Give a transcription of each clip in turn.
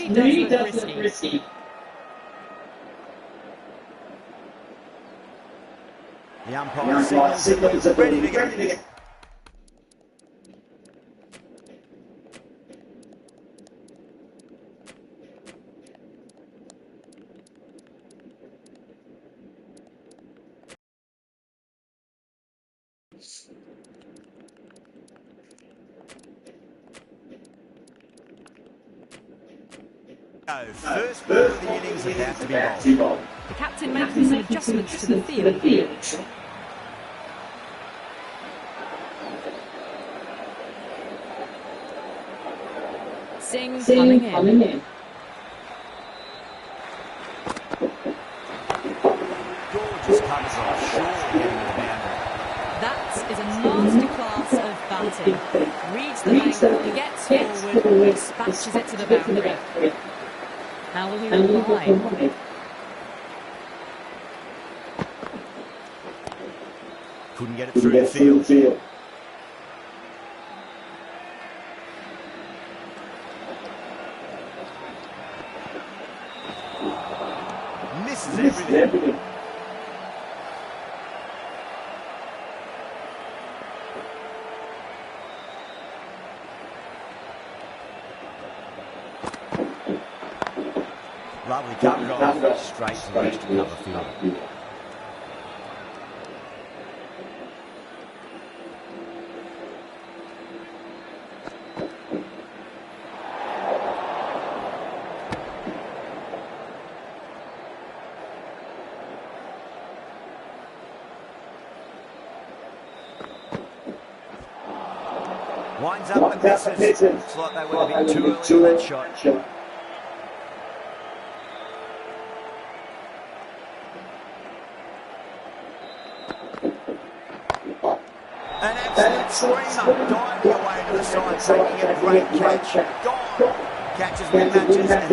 really does look risky. The umpire signals are ready to go. First ball of the innings about to be bowled. The captain making some adjustments to the field. Singh coming in. Gorgeous covers off, sure getting to the boundary. That is a masterclass of batting. Reads the angle, gets forward, dispatches it to the boundary. How will he reply? Couldn't get it through the field. Misses everything. Lovely cover off, straight to the extra cover field. Winds up the misses. Looks like they went a bit too early for that shot. An absolute screamer, diving away to the side, taking a great catch. Gone. Catches with matches, and that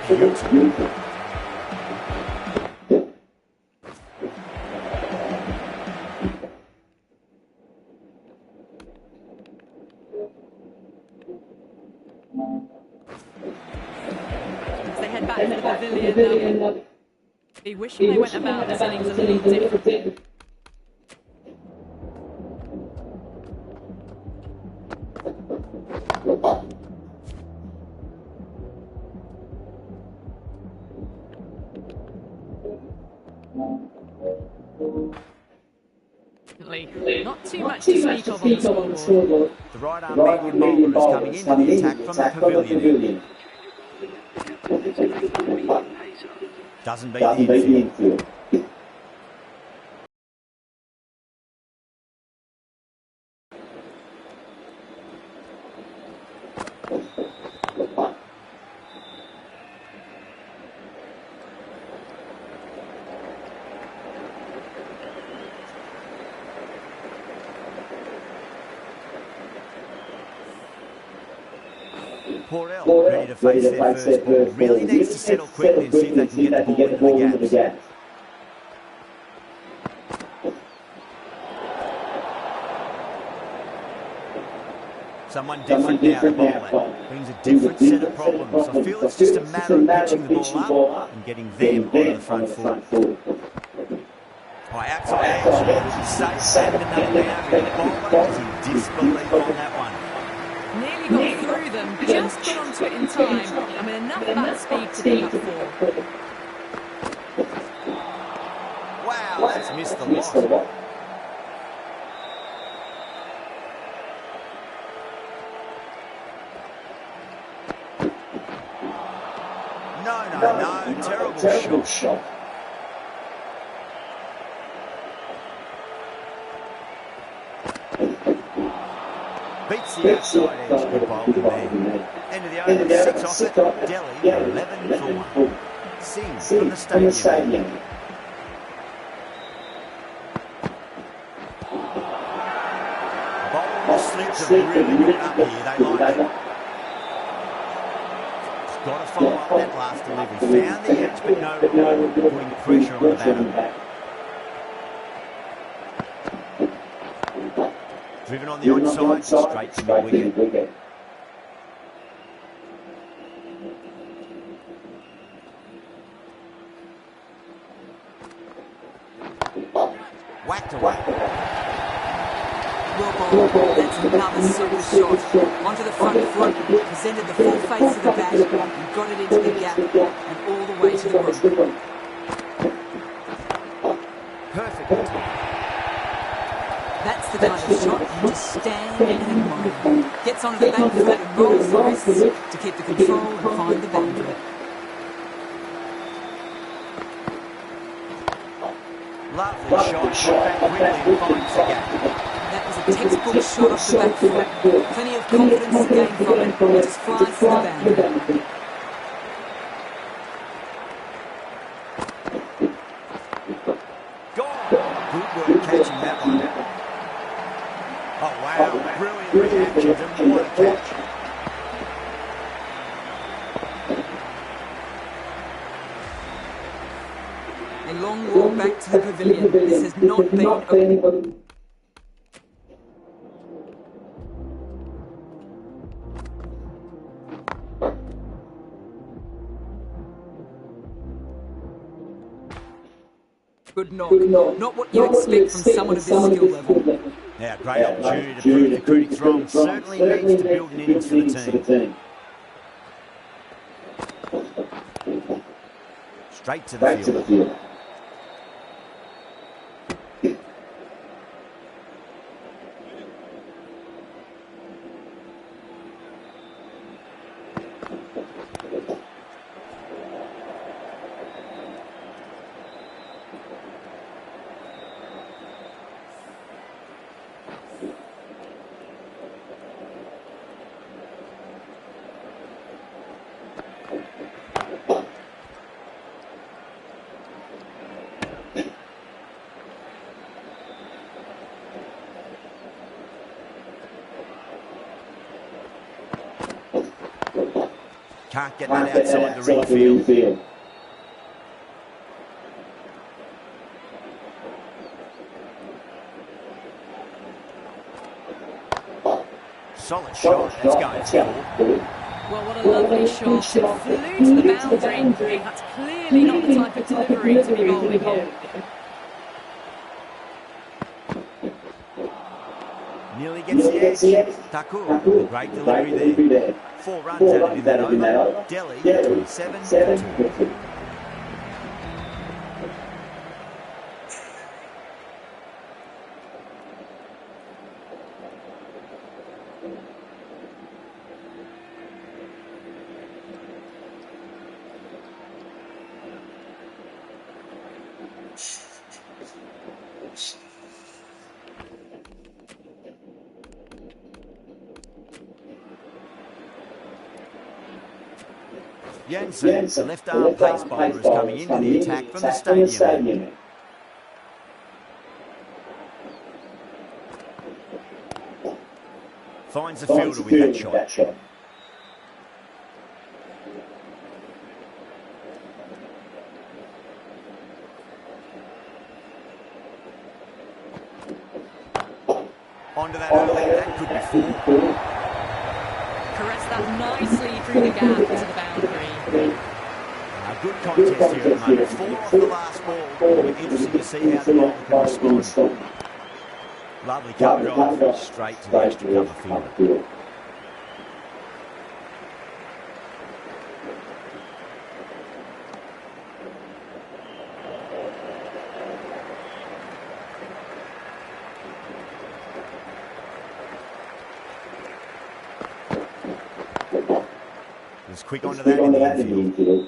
was a beauty. As they head back to the pavilion, be wishing they went about this innings a little different. Not too much to speak of on the scoreboard. The right arm medium bowler is coming into the attack from the pavilion. Doesn't beat the infield. Porell, ready to face their first ball. Really needs to settle quickly and see if they can get the ball into the gaps. Someone different now, the bowler. Brings a different set of problems. I feel it's just a matter of pitching the ball up and getting them on the front foot. Outside edge, safe, and another boundary. The bowler is in disbelief on that one. Nearly got through them, just got onto it in time. I mean, enough bat speed to pick up four. Wow, that's missed the lot. No, terrible shot. Beats the outside edge, good bowling there. End of the over, 6 off it, Delhi 11 for 1. Singh from the stadium. Bowling slips have really got up here, they like it. Got to follow up that last delivery. Found the edge, but no putting pressure on the batter. Driven on the onside, straight to the wicket. Whacked away. Well bowled. That's another super shot. Onto the front foot, presented the full face of the bat, and got it into the gap, and all the way to the room. Perfectly timed. That's the kind of shot you just stand and admire. Gets onto the back foot and rolls the wrists to keep the control and find the boundary. Lovely shot. Back quickly and finds the gap. That was a textbook shot off the back foot. Plenty of confidence to gain from it. It just flies to the boundary. Gone. Good work catching that one. Oh, wow. Brilliant reactions and what a catch. A long walk back to the pavilion. This has not been good knock. Not what you expect from someone of this skill level. Now, great opportunity to prove the critics wrong. Certainly needs to build an innings for the team. Straight to the field. Can't get that outside the ring field. Solid shot. That's going forward. Well, what a lovely shot. It flew to the boundary. That's clearly not the type of delivery to be bowling here. Nearly gets the edge. Thakur, great delivery there. 4 runs added in that over. Delhi, 27-2. Jansen, the left-arm pace bowler, is coming into the attack from the stadium. Finds the fielder with that shot. Onto that early, that could be 4. Caress that nicely through the gap to the boundary. A good contest here at the moment. 4 off the last ball. It'll be interesting to see how the bowler can respond. Lovely cover drive, straight to the extra cover fielder. Just quick onto that in the infield.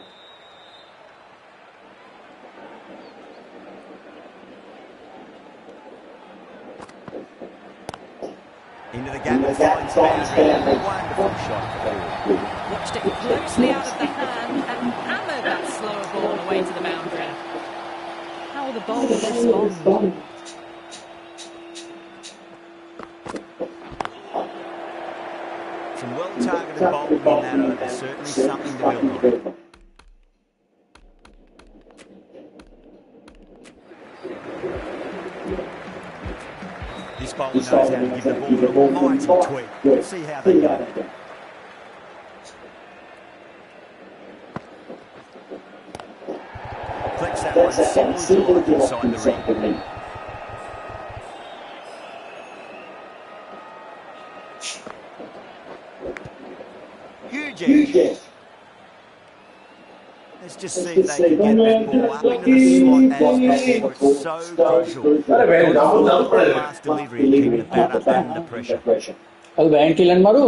Into the gap and finds boundary. Wonderful shot. Watched it closely out of the hand and hammered that slower ball away to the boundary. How will the bowlers respond? Some well-targeted bowling in that over. Certainly something to build on. This bowler knows how to give the ball an almighty tweak. Let's see how they go. Flicks that one simply to the inside the ring. Let's just see if they can get that ball up into the slot as before. It's so crucial. Got to follow the last delivery and keep the batter under pressure. अब bank की line मारू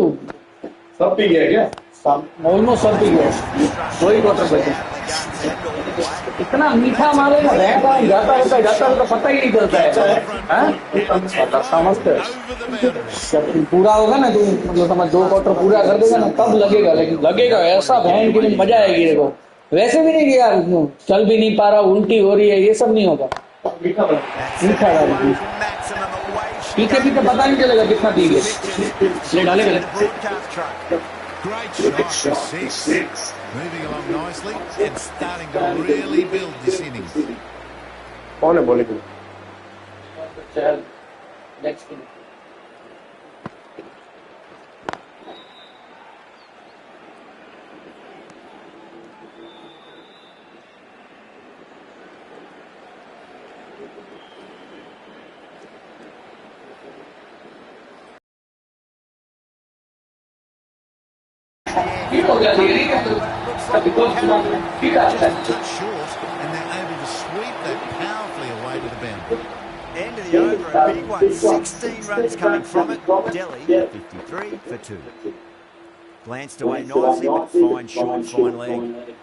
सब P गया क्या almost सब P गया दो ही quarter बचे इतना मीठा मारेगा रहता है जाता रहता पता ही नहीं चलता है समझते पूरा होगा ना तू मतलब समझ 2 क्वार्टर पूरा कर देगा ना तब लगेगा लेकिन लगेगा ऐसा बहन की मजा आएगी देखो वैसे भी नहीं यार चल भी नहीं पा रहा उल्टी हो रही है ये सब नहीं होगा मीठा पीछे पता नहीं चलेगा कितना पी गए ले डालेगा Great shot for 6. Moving along nicely and starting to really build this innings. कौन है बॉलिंग चल next Touch short, and they're able to sweep that powerfully away to the boundary. End of the over, a big one. 16 runs coming from it. Delhi, 53 for 2. Glanced away nicely, but fine short, fine leg.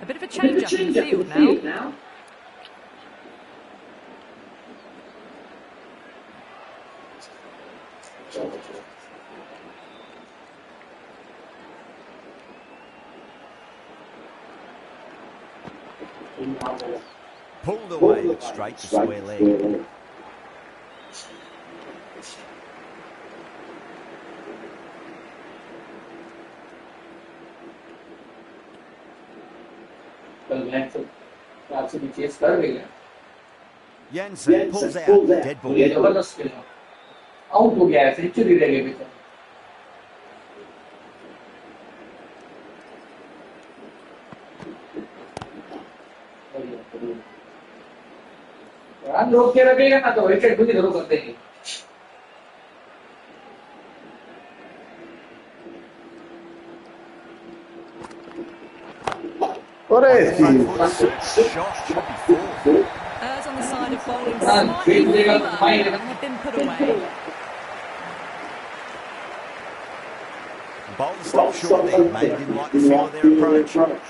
A bit of a change up in the field now. Pulled away, but straight to square leg. Jansen pulls out, dead ball. Out हो गया है century रह गई बेटा run रोक के रखेगा ना तो विकेट भी जरूर कर देंगे Errs on the side of bowling slightly and have been put away. Bowler stopped short there, maybe didn't like the feel of their approach.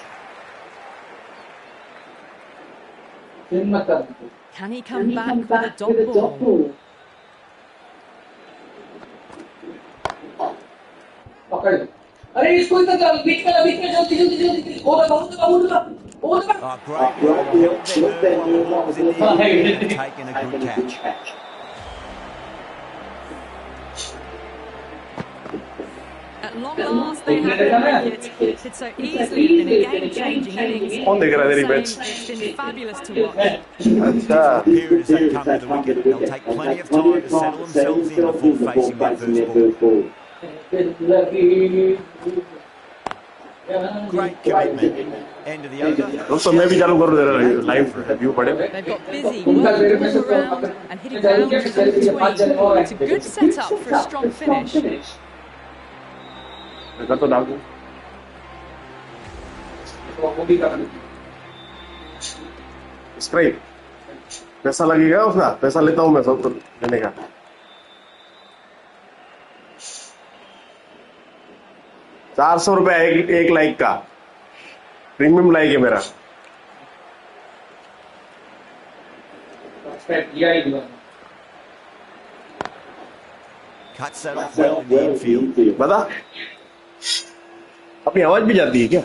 Can he come back with a dot ball? अरे इसको इतना चल बीच में जल्दी over Oh, great. Held their nerve while was in the air and taken a good catch. At long last, they have the wicket. Could so easily have been a game-changing innings. It's been fabulous to watch. Period as they come to the wicket. They'll take plenty of time to settle themselves in before facing their first ball. Great commitment. End of the over. दोस्तों मैं भी चालू करूँ जरा live view पढ़े They've got busy working the ball around and hitting boundaries in between. It's a good setup for a strong finish. कर तो डाल दूँ स्ट्राइक पैसा लगेगा उसका पैसा लेता हूँ मैं सब तो लेने का 400 रुपया एक लाइक का प्रीमियम लाइक है मेरा Cuts that off well in the infield. बता अपनी आवाज भी जाती है क्या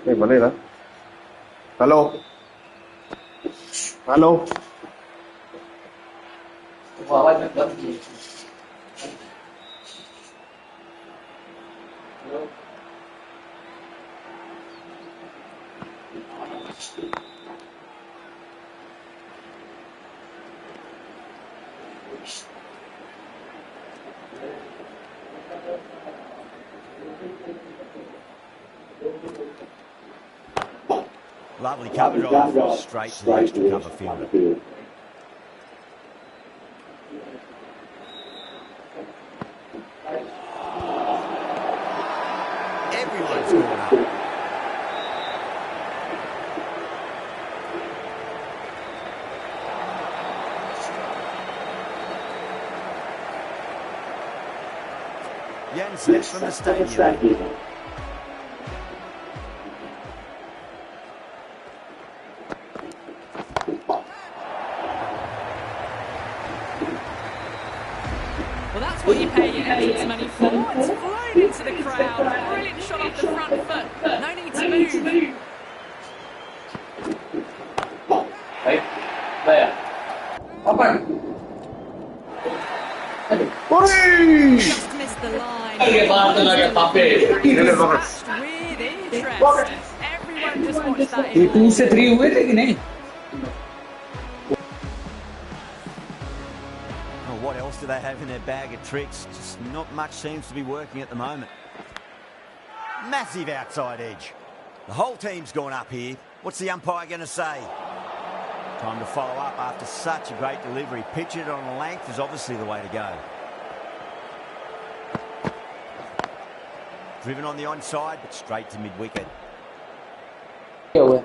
नहीं बनेगा हेलो हेलो आवाज में बंद की Lovely cover drive, straight to the extra cover fielder. Everyone's gone up. Jens left from the stadium. Well, that's what you pay your entrance money for. It's flown into the crowd. Brilliant shot off the front foot. No need to move. Right there. Open. Just missed the line. Aye, baat lage pape. Dispatched with interest. Everyone just watched that ये in 2 awe. से 3 हुए थे कि नहीं? Oh, what else do they have in their bag of tricks? Just not much seems to be working at the moment. Massive outside edge. The whole team's gone up here. What's the umpire going to say? Time to follow up after such a great delivery. Pitch it on length is obviously the way to go. Driven on the onside, but straight to mid-wicket. Hello.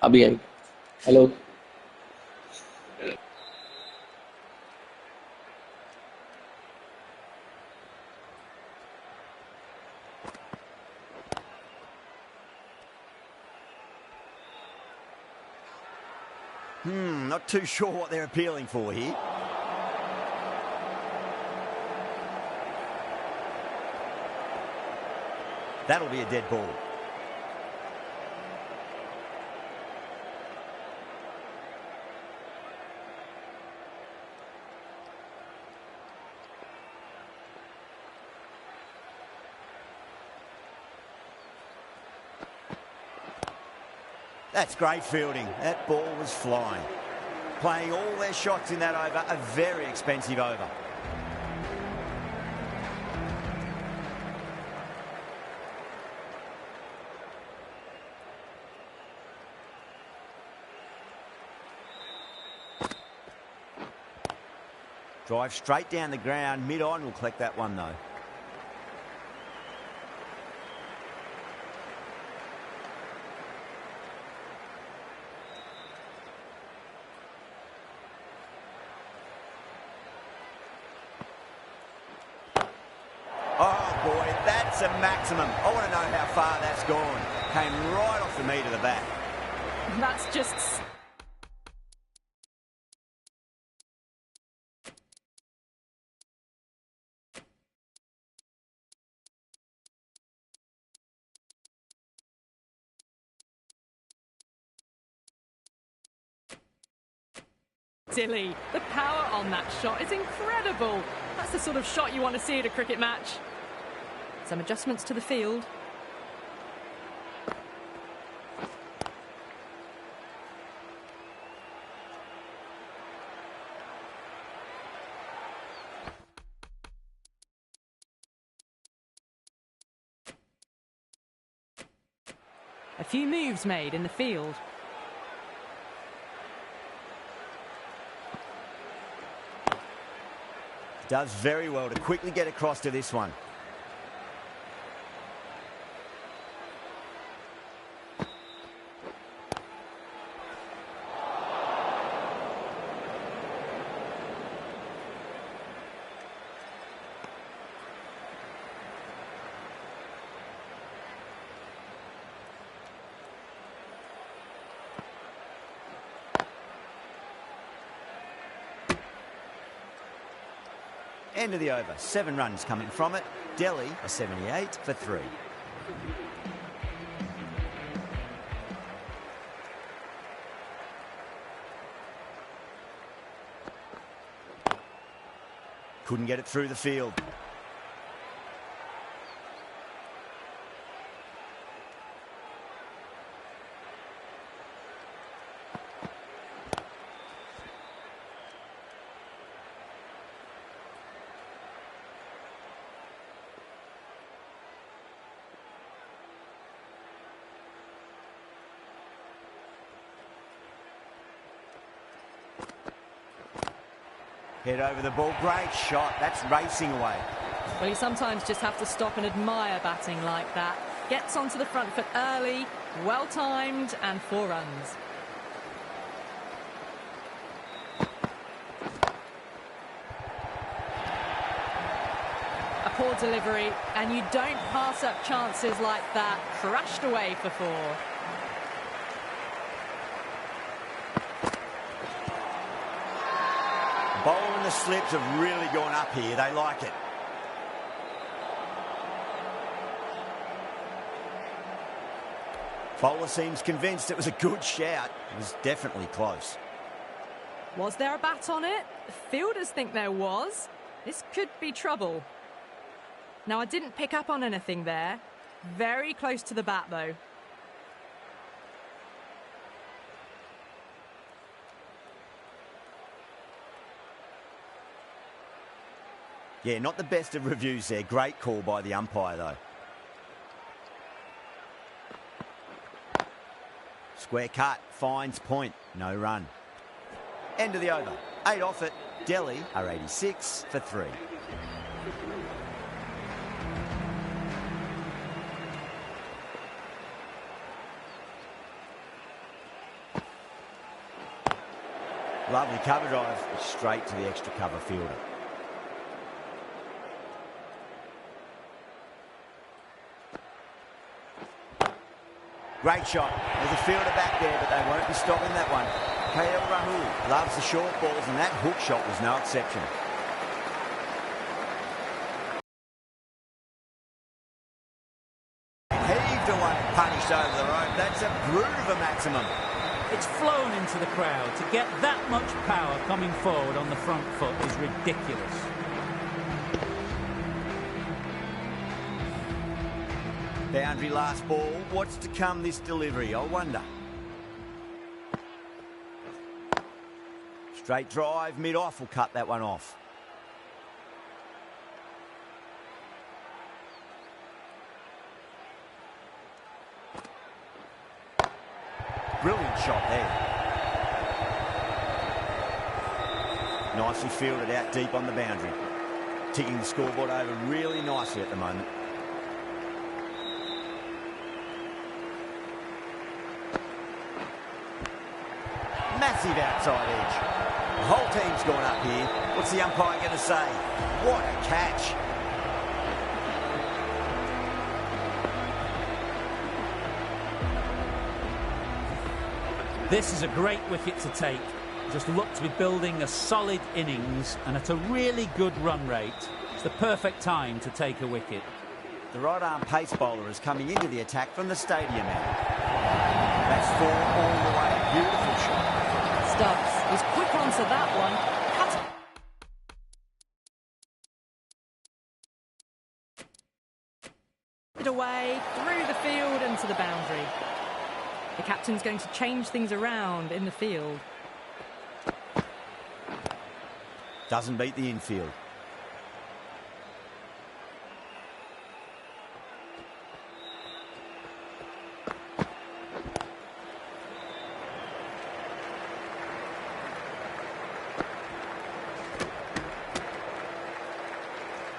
अभी आई. Hello. Not too sure what they're appealing for here. That'll be a dead ball. That's great fielding. That ball was flying. Playing all their shots in that over, a very expensive over. Drive straight down the ground, mid-on will collect that one though. Oh boy, that's a maximum. I want to know how far that's gone. Came right off the meat of the bat. That's just... silly. The power on that shot is incredible. That's the sort of shot you want to see at a cricket match. Some adjustments to the field. A few moves made in the field. Does very well to quickly get across to this one. End of the over. 7 runs coming from it. Delhi a 78 for 3. Couldn't get it through the field. Head over the ball. Great shot. That's racing away. Well, you sometimes just have to stop and admire batting like that. Gets onto the front foot early, well-timed, and 4 runs. A poor delivery, and you don't pass up chances like that. Crashed away for 4. Bowl and the slips have really gone up here. They like it. Bowler seems convinced it was a good shout. It was definitely close. Was there a bat on it? Fielders think there was. This could be trouble. Now, I didn't pick up on anything there. Very close to the bat, though. Yeah, not the best of reviews there. Great call by the umpire, though. Square cut, finds point, no run. End of the over. 8 off it. Delhi are 86 for 3. Lovely cover drive, straight to the extra cover fielder. Great shot. There's a fielder back there, but they won't be stopping that one. KL Rahul loves the short balls, and that hook shot was no exception. Heaved away, punished over the rope. That's a brute of a maximum. It's flown into the crowd. To get that much power coming forward on the front foot is ridiculous. Boundary last ball. What's to come this delivery, I wonder. Straight drive, mid-off will cut that one off. Brilliant shot there. Nicely fielded out deep on the boundary. Ticking the scoreboard over really nicely at the moment. Massive outside edge. The whole team's gone up here. What's the umpire going to say? What a catch. This is a great wicket to take. Just look to be building a solid innings and at a really good run rate. It's the perfect time to take a wicket. The right arm pace bowler is coming into the attack from the stadium end. That's 4 all the way. Beautiful shot. Stubbs was quick onto that one. Cut it away, through the field and to the boundary. The captain's going to change things around in the field. Doesn't beat the infield.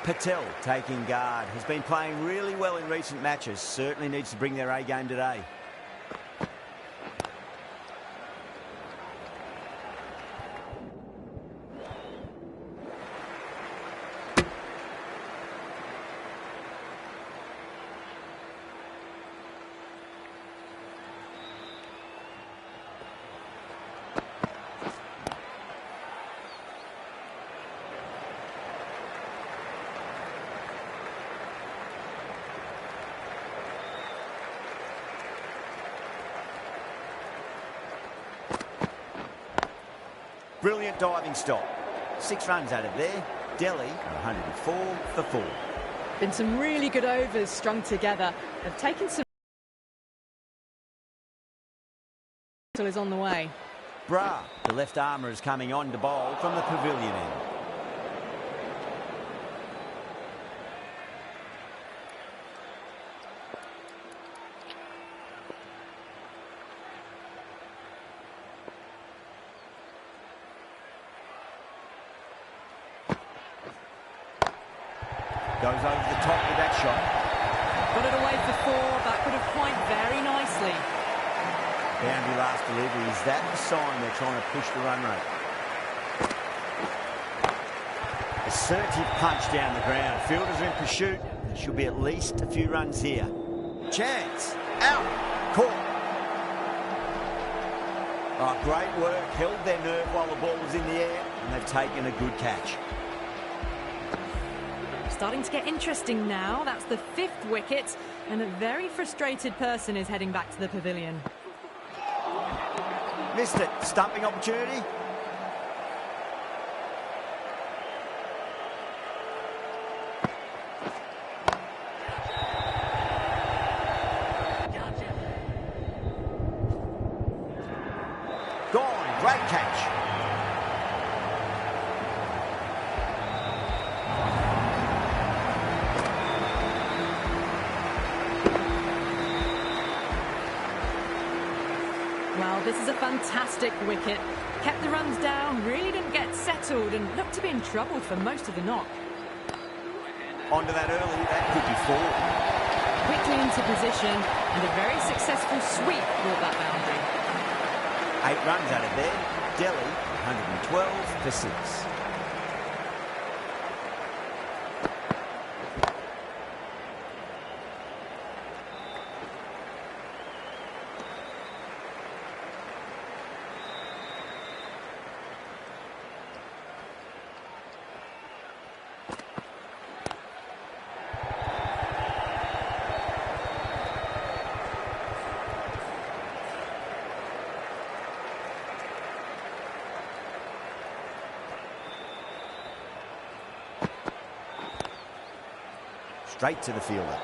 Patel taking guard. Has been playing really well in recent matches. Certainly needs to bring their A game today. Brilliant diving stop. 6 runs out of there. Delhi are 104 for 4. Been some really good overs strung together. They've taken some... is on the way. Bra, the left armour, is coming on to bowl from the pavilion end. Goes over the top with that shot. Got it away for 4. That could have point very nicely. Boundary last delivery. Is that the sign they're trying to push the run rate? Assertive punch down the ground. Fielders are in pursuit. There should be at least a few runs here. Chance. Out. Caught. Oh, great work. Held their nerve while the ball was in the air, and they've taken a good catch. Starting to get interesting now. That's the 5th wicket, and a very frustrated person is heading back to the pavilion. Missed it. Stumping opportunity. Gone. Great catch. Well, this is a fantastic wicket. Kept the runs down, really didn't get settled, and looked to be in trouble for most of the knock. Onto that early. That could be 4. Quickly into position, and a very successful sweep brought that boundary. 8 runs out of there. Delhi, 112 for 6. Straight to the fielder.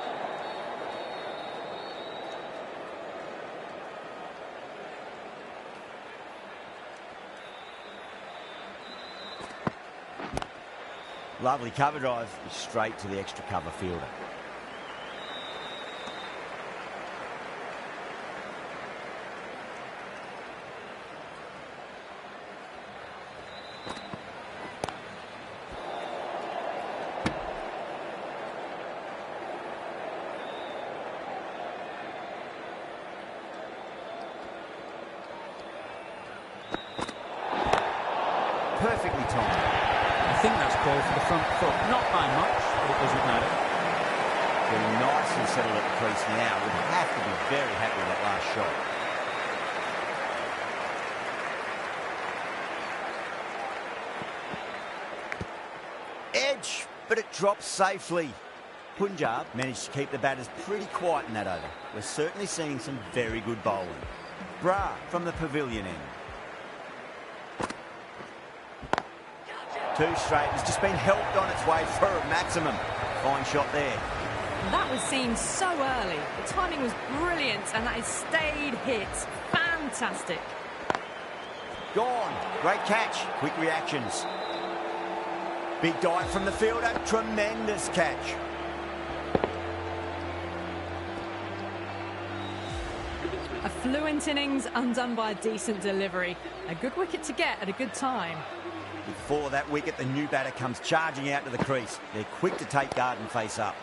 Lovely cover drive, straight to the extra cover fielder. Perfectly timed. I think that's called for the front foot. Not by much, but it doesn't matter. Getting nice and settled at the crease now. Would have to be very happy with that last shot. Edge, but it drops safely. Punjab managed to keep the batters pretty quiet in that over. We're certainly seeing some very good bowling. Bra from the pavilion end. 2 straight. Has just been helped on its way for a maximum. Fine shot there. That was seen so early. The timing was brilliant, and that is stayed hits. Fantastic. Gone. Great catch. Quick reactions. Big dive from the fielder. Tremendous catch. A fluent innings undone by a decent delivery. A good wicket to get at a good time. Before that wicket, the new batter comes charging out to the crease. They're quick to take guard and face up.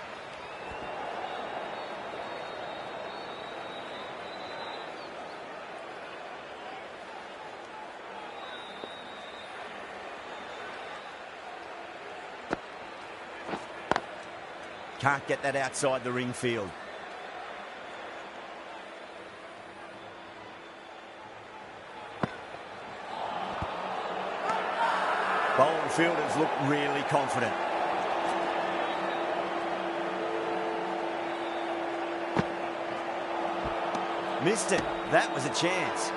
Can't get that outside the ring field. Bowling fielders look really confident. Missed it. That was a chance.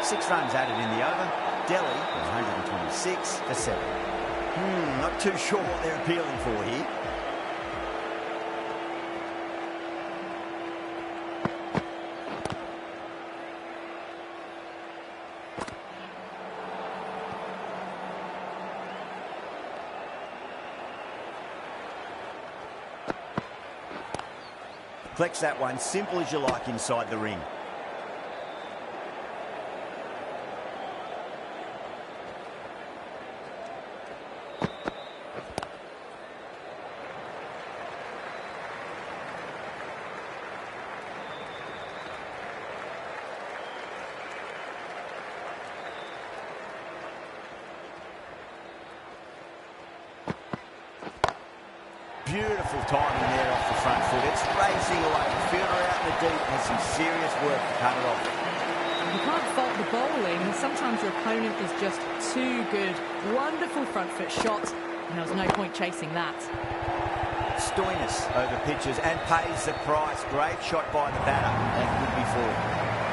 6 runs added in the over. Delhi was 126 for 7. Not too sure what they're appealing for here. Flex that one, simple as you like inside the ring. Beautiful timing there off the front foot. It's racing away. The fielder out in the deep has some serious work to cut it off. You can't fault the bowling. Sometimes your opponent is just too good. Wonderful front foot shot, and there was no point chasing that. Stoinis over pitches and pays the price. Great shot by the batter. That could be four.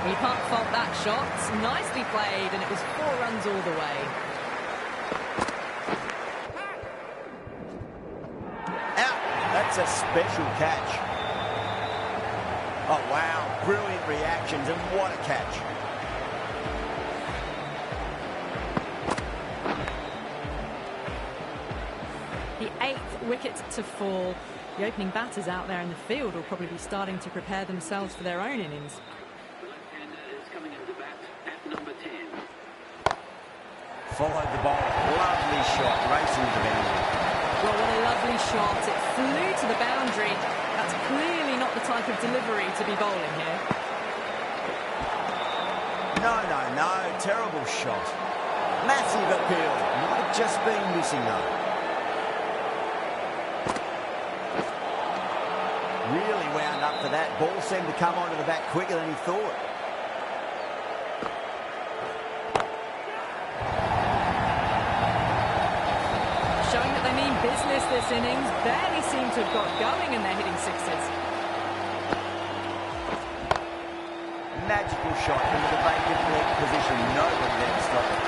You can't fault that shot. Nicely played, and it was 4 runs all the way. Out. That's a special catch. Oh, wow. Brilliant reactions, and what a catch. The 8th wicket to fall. The opening batters out there in the field will probably be starting to prepare themselves for their own innings. Followed the ball. Lovely shot, racing to the boundary. Well, what a lovely shot. It flew to the boundary. That's clearly not the type of delivery to be bowling here. No. Terrible shot. Massive appeal. Might have just been missing, though. Really wound up for that. Ball seemed to come onto the bat quicker than he thought. Showing that they mean business this innings. Barely seem to have got going and they're hitting sixes. Magical shot into the vacant leg position. Nobody there to stop it.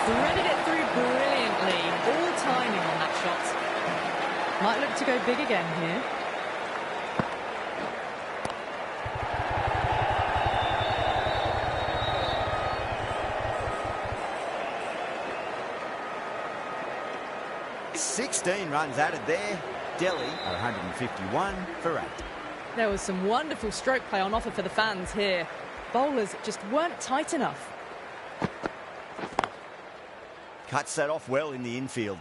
Threaded it through brilliantly. All timing on that shot. Might look to go big again here. $16 runs added there. Delhi are 151 for 8. There was some wonderful stroke play on offer for the fans here. Bowlers just weren't tight enough. Cuts that off well in the infield.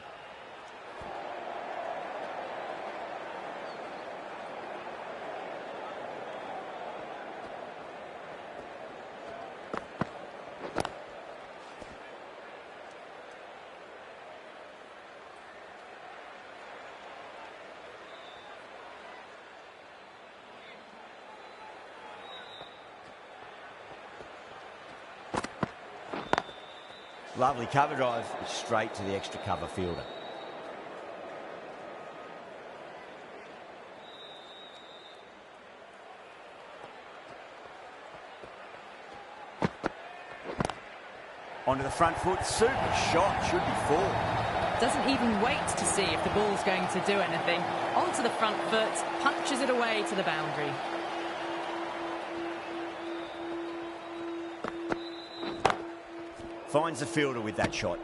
Lovely cover drive straight to the extra cover fielder. Onto the front foot, super shot, should be 4. Doesn't even wait to see if the ball's going to do anything. Onto the front foot, punches it away to the boundary. Finds the fielder with that shot.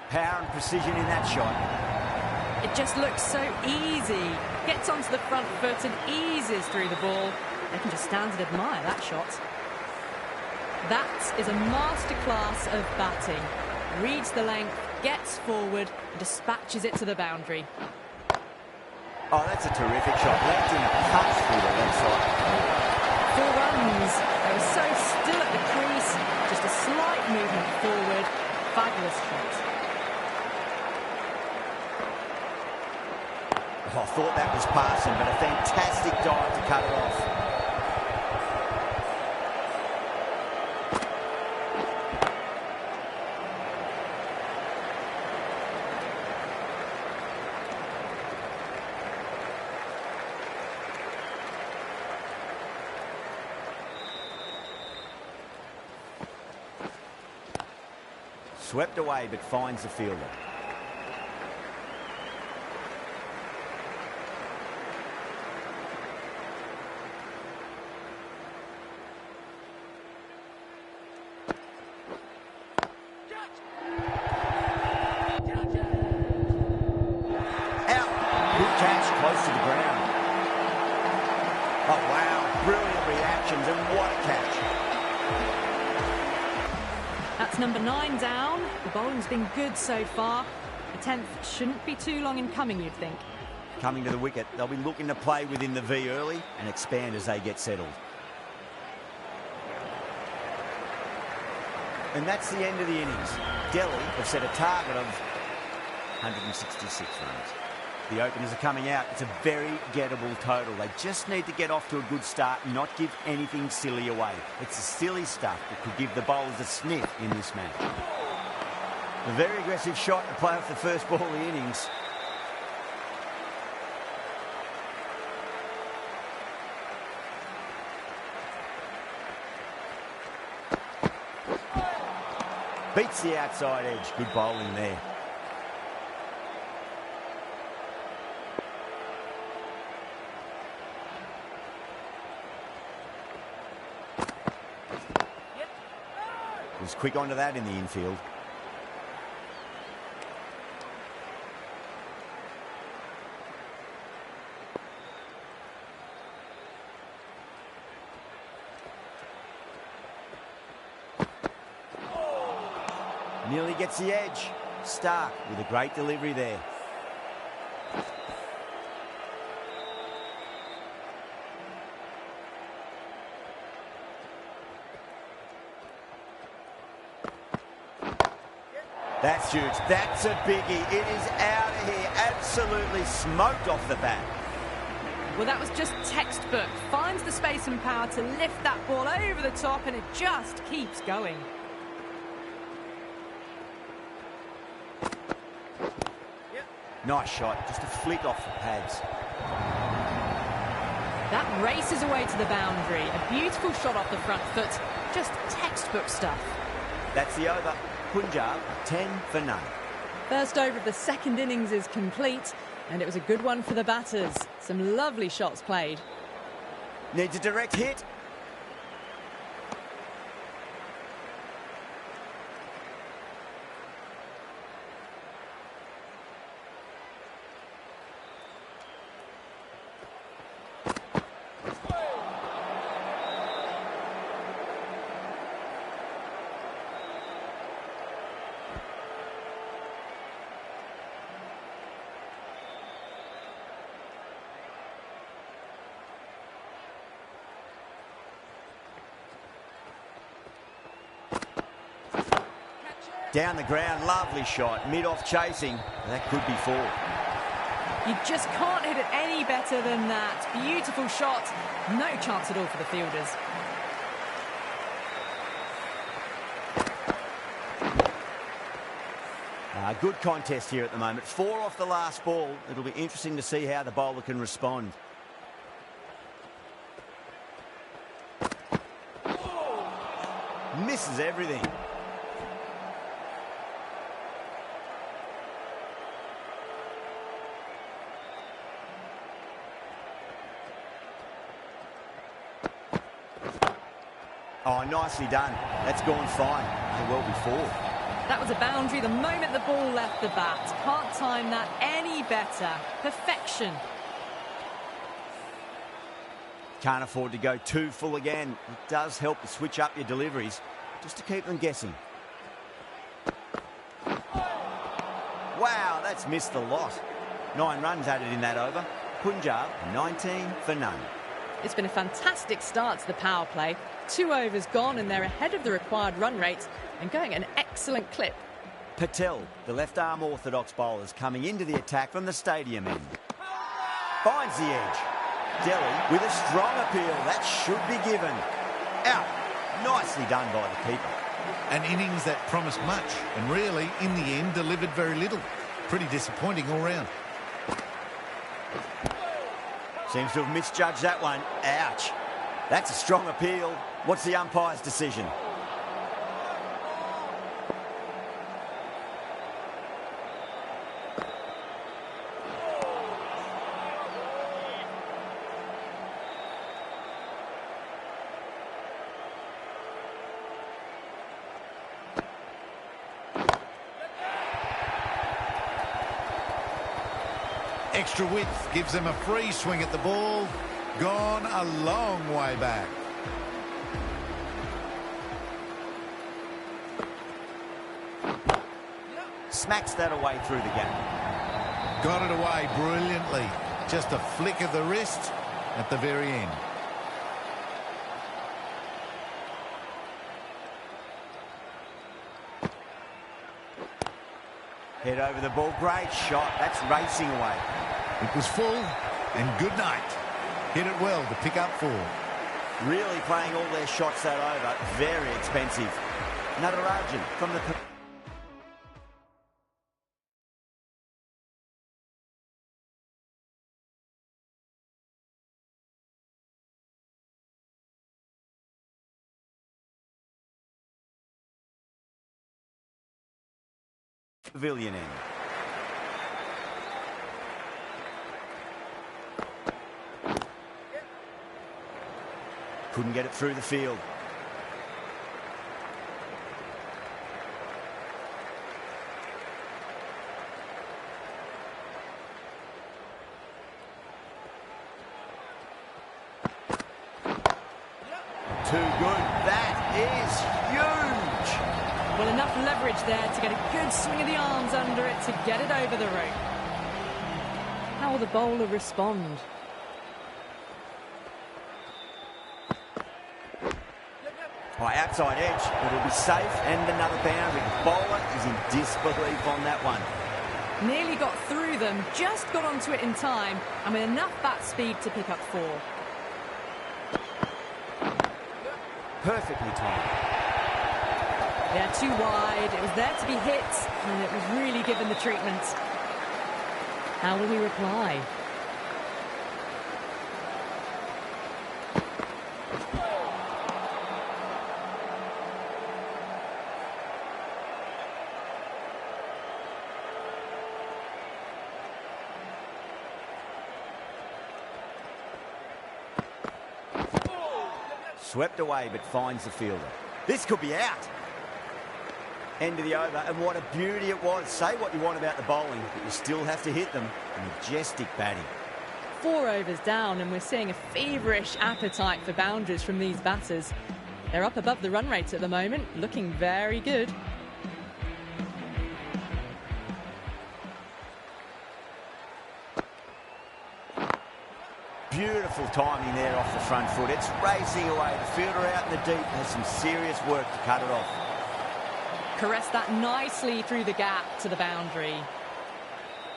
Power and precision in that shot. It just looks so easy. Gets onto the front foot and eases through the ball. They can just stand and admire that shot. That is a masterclass of batting. Reads the length, gets forward, and dispatches it to the boundary. Oh, that's a terrific shot. Left in a punch through the left side. 4 runs. They were so still at the crease. Just a slight movement forward. Fabulous shot. Oh, I thought that was passing, but a fantastic dive to cut it off. Swept away, but finds the fielder. Out. Good catch, close to the ground. Oh, wow. Brilliant reactions, and what a catch. That's number 9 down. The bowling's been good so far. The 10th shouldn't be too long in coming, you'd think. coming to the wicket. They'll be looking to play within the V early and expand as they get settled. And that's the end of the innings. Delhi have set a target of 166 runs. The openers are coming out. It's a very gettable total. They just need to get off to a good start and not give anything silly away. It's the silly stuff that could give the bowlers a sniff in this match. A very aggressive shot to play off the first ball of the innings. Beats the outside edge. Good bowling there. Was quick onto that in the infield. Nearly gets the edge. Stark with a great delivery there. That's huge. That's a biggie. It is out of here. Absolutely smoked off the bat. Well, that was just textbook. Finds the space and power to lift that ball over the top, and it just keeps going. Nice shot. Just a flick off the pads. That races away to the boundary. A beautiful shot off the front foot. Just textbook stuff. That's the over. Punjab, 10 for none. First over of the second innings is complete, and it was a good one for the batters. Some lovely shots played. Needs a direct hit. Down the ground, lovely shot. Mid-off chasing. That could be four. You just can't hit it any better than that. Beautiful shot. No chance at all for the fielders. Good contest here at the moment. 4 off the last ball. It'll be interesting to see how the bowler can respond. Misses everything. Oh, nicely done. That's gone fine. May well be four. That was a boundary the moment the ball left the bat. Can't time that any better. Perfection. Can't afford to go too full again. It does help to switch up your deliveries just to keep them guessing. Wow, that's missed the lot. 9 runs added in that over. Punjab, 19 for none. It's been a fantastic start to the power play. 2 overs gone and they're ahead of the required run rate and going at an excellent clip. Patel, the left-arm orthodox bowler, is coming into the attack from the stadium end. Finds the edge. Delhi with a strong appeal. That should be given. Out. Nicely done by the keeper. An innings that promised much and really, in the end, delivered very little. Pretty disappointing all round. Seems to have misjudged that one. Ouch. That's a strong appeal. What's the umpire's decision? Extra width gives them a free swing at the ball. Gone a long way back. Smacks that away through the gap. Got it away brilliantly. Just a flick of the wrist at the very end. Head over the ball. Great shot. That's racing away. It was full, and good night. Hit it well to pick up 4. Really playing all their shots that over. Very expensive. Another Argent from the... Pavilion end. Couldn't get it through the field. Too good. That is huge. Well, enough leverage there to get a good swing of the arms under it to get it over the rope. How will the bowler respond? By outside edge, it'll be safe and another boundary. The bowler is in disbelief on that one. Nearly got through them, just got onto it in time, and with enough bat speed to pick up 4. Perfectly timed. Yeah, too wide. It was there to be hit, and it was really given the treatment. How will he reply? Swept away, but finds the fielder. This could be out. End of the over, and what a beauty it was. Say what you want about the bowling, but you still have to hit them. Majestic batting. 4 overs down, and we're seeing a feverish appetite for boundaries from these batters. They're up above the run rate at the moment, looking very good. Beautiful timing there off the front foot. It's racing away. The fielder out in the deep has some serious work to cut it off. Caressed that nicely through the gap to the boundary.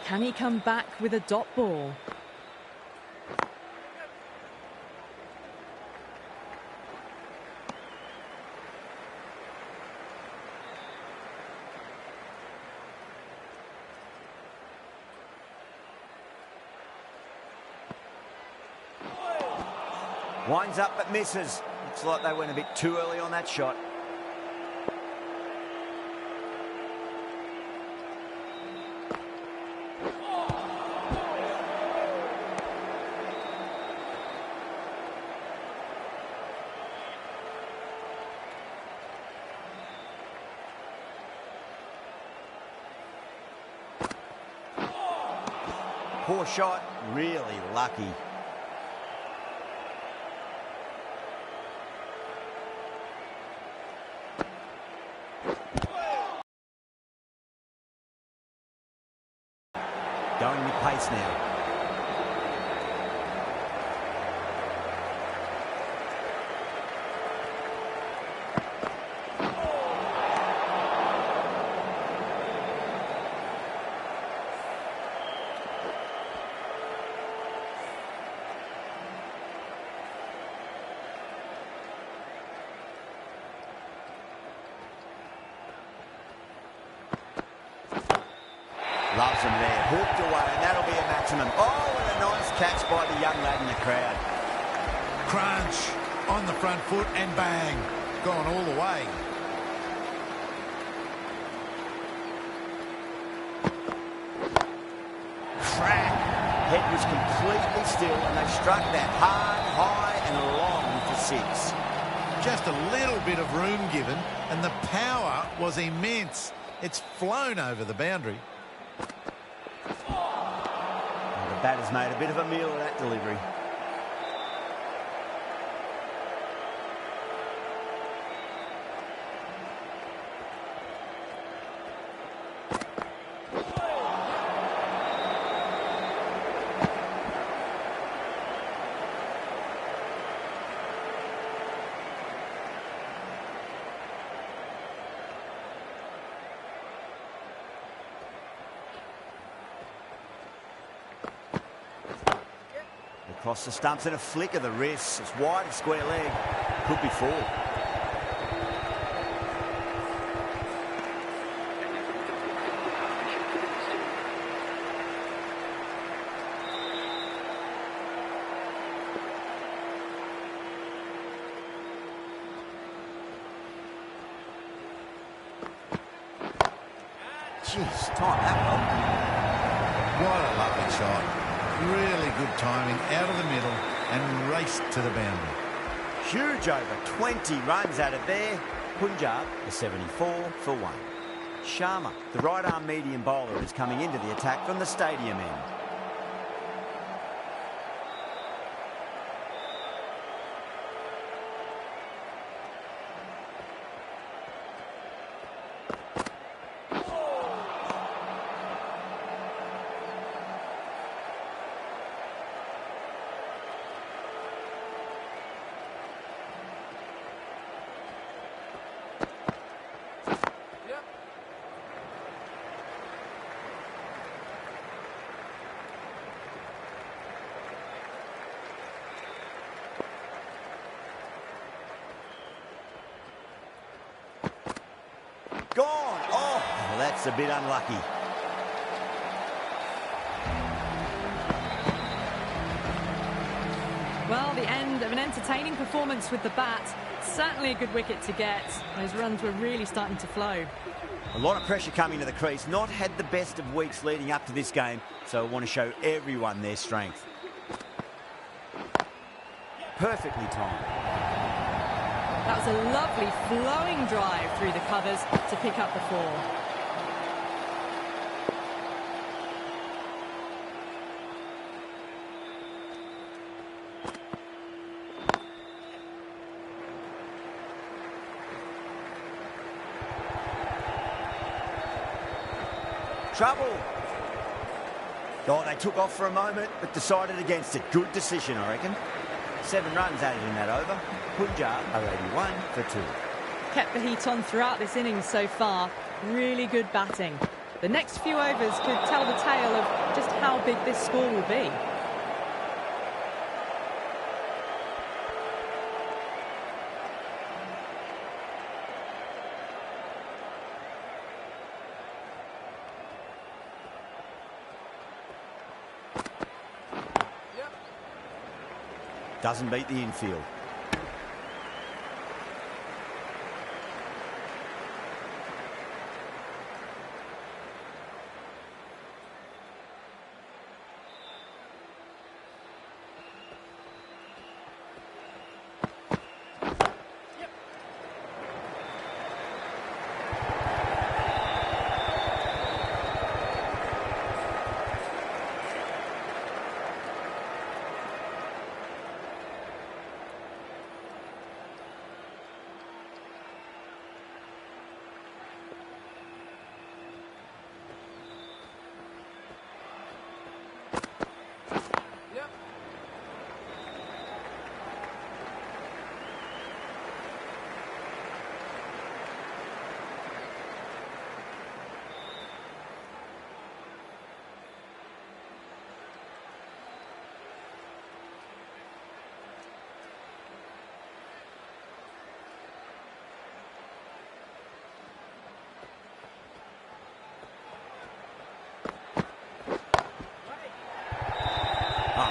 Can he come back with a dot ball? Winds up but misses. Looks like they went a bit too early on that shot. Poor shot, really lucky. Going with pace now. Loves them there, hooked away, and that'll be a maximum. Oh, what a nice catch by the young lad in the crowd. Crunch on the front foot and bang, gone all the way. Crack. Head was completely still, and they struck that hard, high, and long for 6. Just a little bit of room given, and the power was immense. It's flown over the boundary. The batter's made a bit of a meal of that delivery. Across the stumps and a flick of the wrist. It's wide of square leg. Could be 4. Jeez, time that well. What a lovely shot. Really good timing, out of the middle and raced to the boundary. Huge over 20 runs out of there. Punjab is 74 for 1. Sharma, the right-arm medium bowler, is coming into the attack from the stadium end. Gone. Oh, well, that's a bit unlucky. Well, the end of an entertaining performance with the bat. Certainly a good wicket to get. Those runs were really starting to flow. A lot of pressure coming to the crease. Not had the best of weeks leading up to this game, so I want to show everyone their strength. Perfectly timed. That was a lovely flowing drive through the covers to pick up the 4. Trouble. Oh, they took off for a moment, but decided against it. Good decision, I reckon. 7 runs added in that over. Punjab are 81 for 2. Kept the heat on throughout this innings so far. Really good batting. The next few overs could tell the tale of just how big this score will be. Doesn't beat the infield.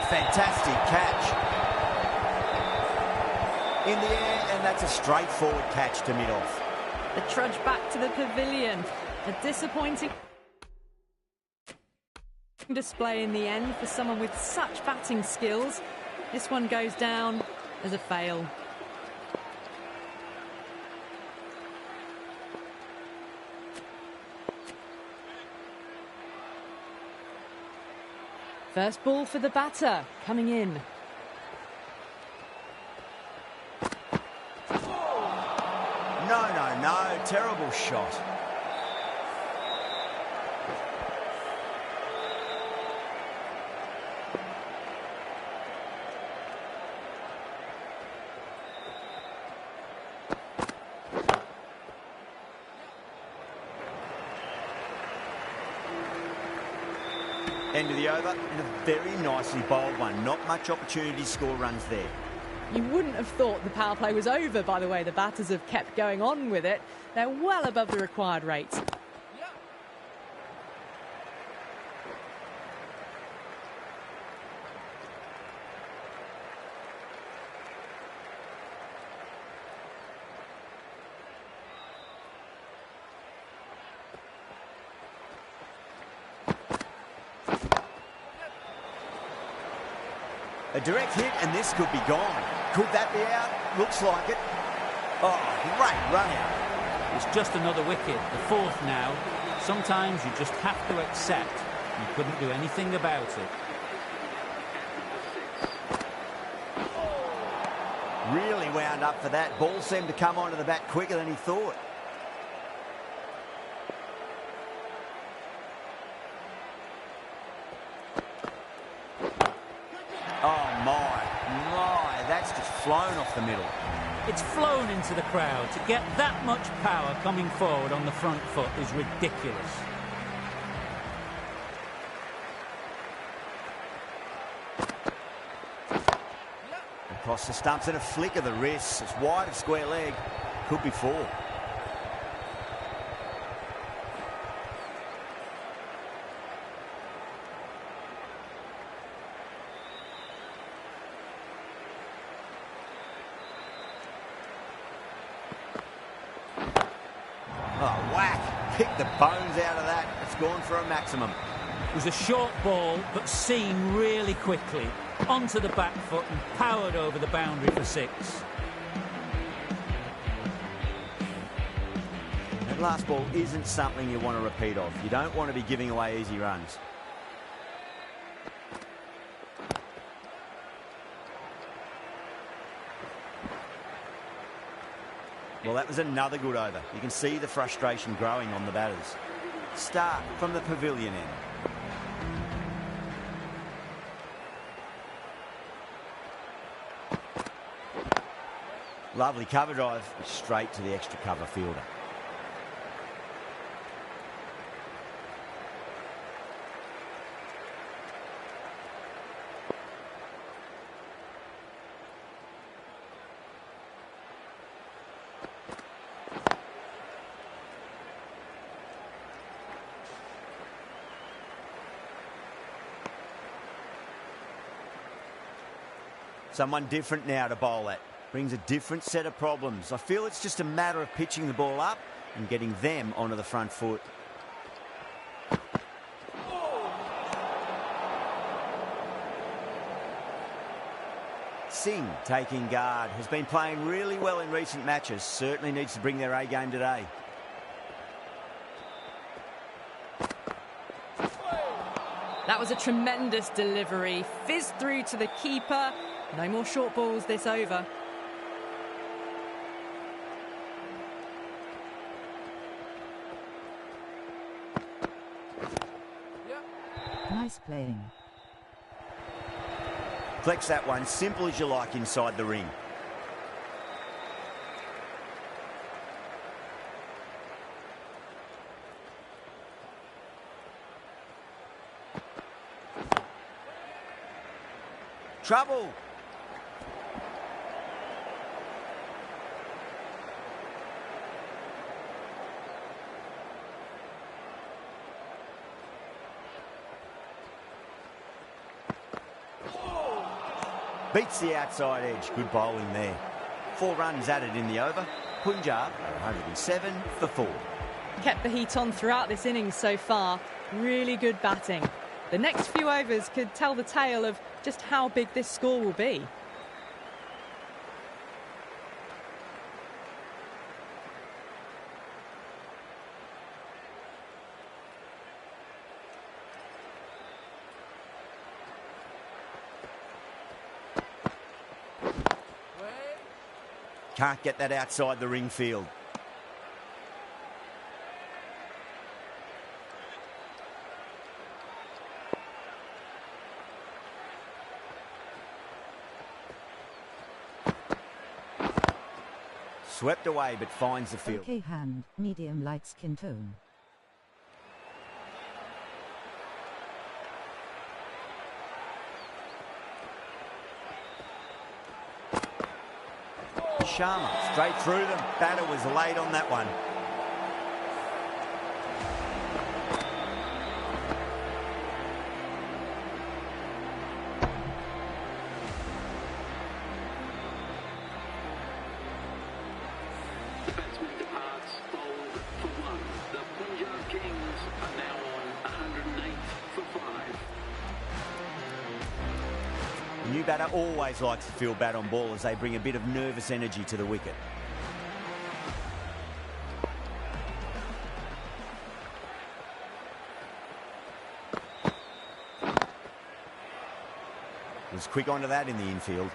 Fantastic catch. In the air, and that's a straightforward catch to mid-off. The trudge back to the pavilion. A disappointing display in the end for someone with such batting skills. This one goes down as a fail. First ball for the batter, coming in. No, terrible shot. End of the over, and a very nicely bowled one. Not much opportunity to score runs there. You wouldn't have thought the power play was over by the way the batters have kept going on with it. They're well above the required rate. A direct hit, and this could be gone. Could that be out? Looks like it. Oh, great run out. It's just another wicket, the fourth now. Sometimes you just have to accept you couldn't do anything about it. Really wound up for that. Ball seemed to come onto the bat quicker than he thought. Oh, my, that's just flown off the middle. It's flown into the crowd. To get that much power coming forward on the front foot is ridiculous. Across the stumps and a flick of the wrist. It's wide of square leg. Could be four. Oh, whack. Pick the bones out of that. It's gone for a maximum. It was a short ball, but seen really quickly. Onto the back foot and powered over the boundary for six. That last ball isn't something you want to repeat of. You don't want to be giving away easy runs. Well, that was another good over. You can see the frustration growing on the batters. Start from the pavilion end. Lovely cover drive, straight to the extra cover fielder. Someone different now to bowl at. Brings a different set of problems. I feel it's just a matter of pitching the ball up and getting them onto the front foot. Singh taking guard. Has been playing really well in recent matches. Certainly needs to bring their A game today. That was a tremendous delivery. Fizzed through to the keeper. No more short balls this over. Nice playing. Flex that one, simple as you like inside the ring. Trouble. Beats the outside edge. Good bowling there. 4 runs added in the over. Punjab are 107 for 4. Kept the heat on throughout this innings so far. Really good batting. The next few overs could tell the tale of just how big this score will be. Can't get that outside the ring field. Swept away but finds the field. Okay hand, medium light skin tone. Sharma straight through them. Batter was late on that one. The batsman departs, bowled for 1. The Punjab Kings are now on 108 for 5. The new batter always likes to feel bat on ball as they bring a bit of nervous energy to the wicket. Was quick onto that in the infield.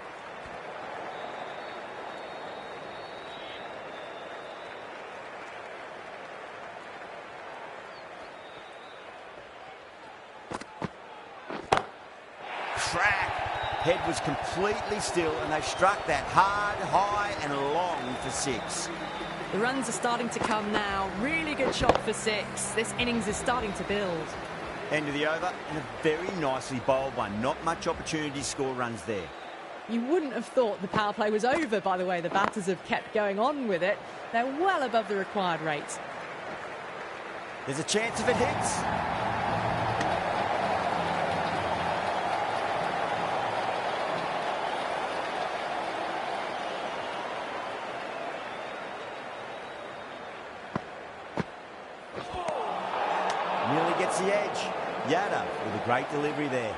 Crack! Head was completely still and they struck that hard, high and long for 6. The runs are starting to come now. Really good shot for 6. This innings is starting to build. End of the over and a very nicely bowled one. Not much opportunity to score runs there. You wouldn't have thought the power play was over by the way the batters have kept going on with it. They're well above the required rate. There's a chance if it hits. Nearly gets the edge. Yada with a great delivery there.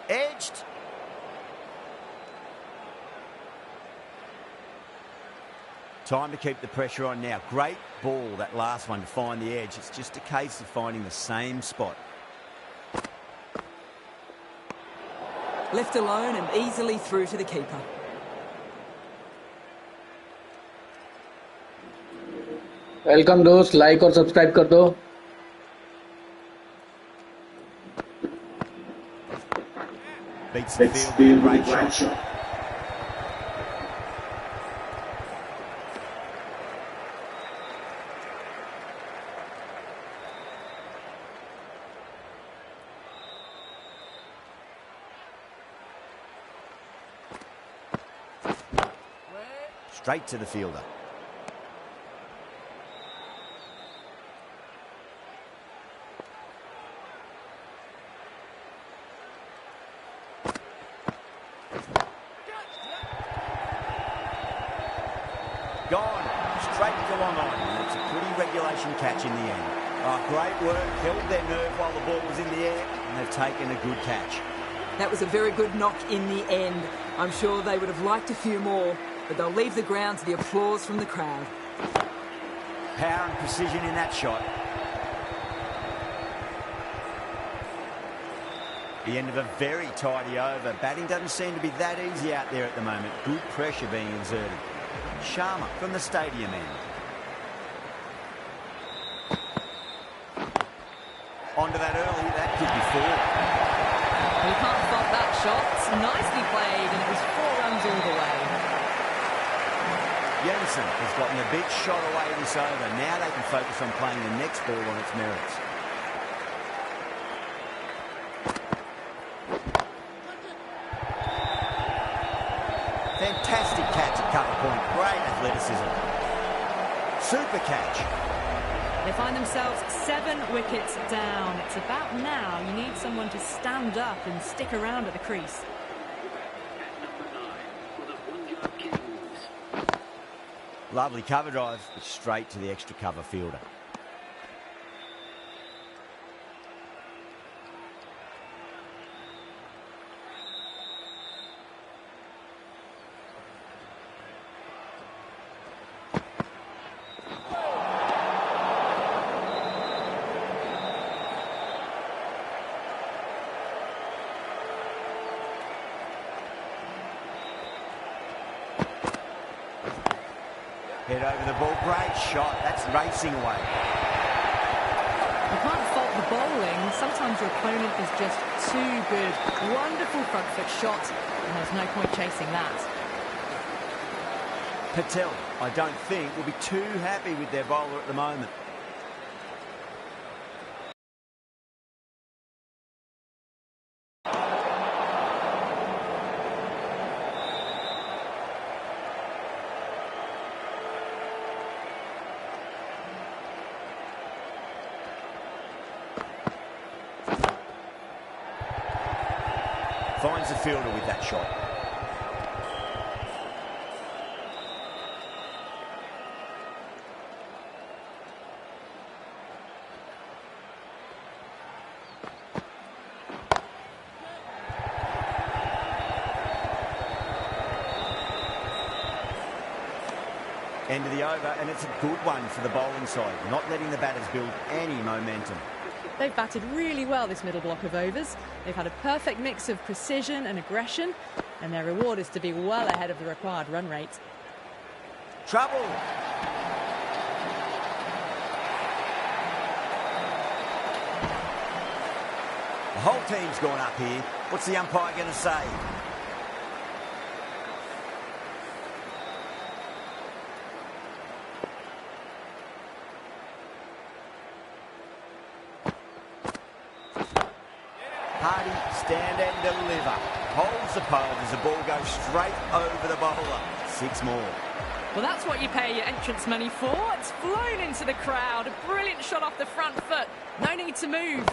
Edged. Time to keep the pressure on now. Great ball, that last one, to find the edge. It's just a case of finding the same spot. Left alone and easily through to the keeper. Welcome दोस्त, like और subscribe कर दो। Beats the field with a great shot. Straight to the fielder. Gone. Straight to long on. And it's a pretty regulation catch in the end. Oh, great work. Held their nerve while the ball was in the air. And they've taken a good catch. That was a very good knock in the end. I'm sure they would have liked a few more, but they'll leave the ground to the applause from the crowd. Power and precision in that shot. The end of a very tidy over. Batting doesn't seem to be that easy out there at the moment. Good pressure being exerted. Sharma from the stadium end. Onto that early. That could be 4. You can't fault that shot. Nicely played, and it was 4 runs all the way. Jensen has gotten a big shot away this over. Now they can focus on playing the next ball on its merits. Fantastic catch at cover point. Great athleticism. Super catch. They find themselves 7 wickets down. It's about now you need someone to stand up and stick around at the crease. Lovely cover drive, but straight to the extra cover fielder. Head over the ball. Great shot. That's racing away. You can't fault the bowling. Sometimes your opponent is just too good. Wonderful front foot shot, and there's no point chasing that. Patel, I don't think, will be too happy with their bowler at the moment. Finds the fielder with that shot. End of the over, and it's a good one for the bowling side, not letting the batters build any momentum. They've batted really well this middle block of overs. They've had a perfect mix of precision and aggression, and their reward is to be well ahead of the required run rate. Trouble! The whole team's gone up here. What's the umpire going to say? Hardy, stand and deliver. Holds the pole as the ball goes straight over the bowler. 6 more. Well, that's what you pay your entrance money for. It's flown into the crowd. A brilliant shot off the front foot. No need to move.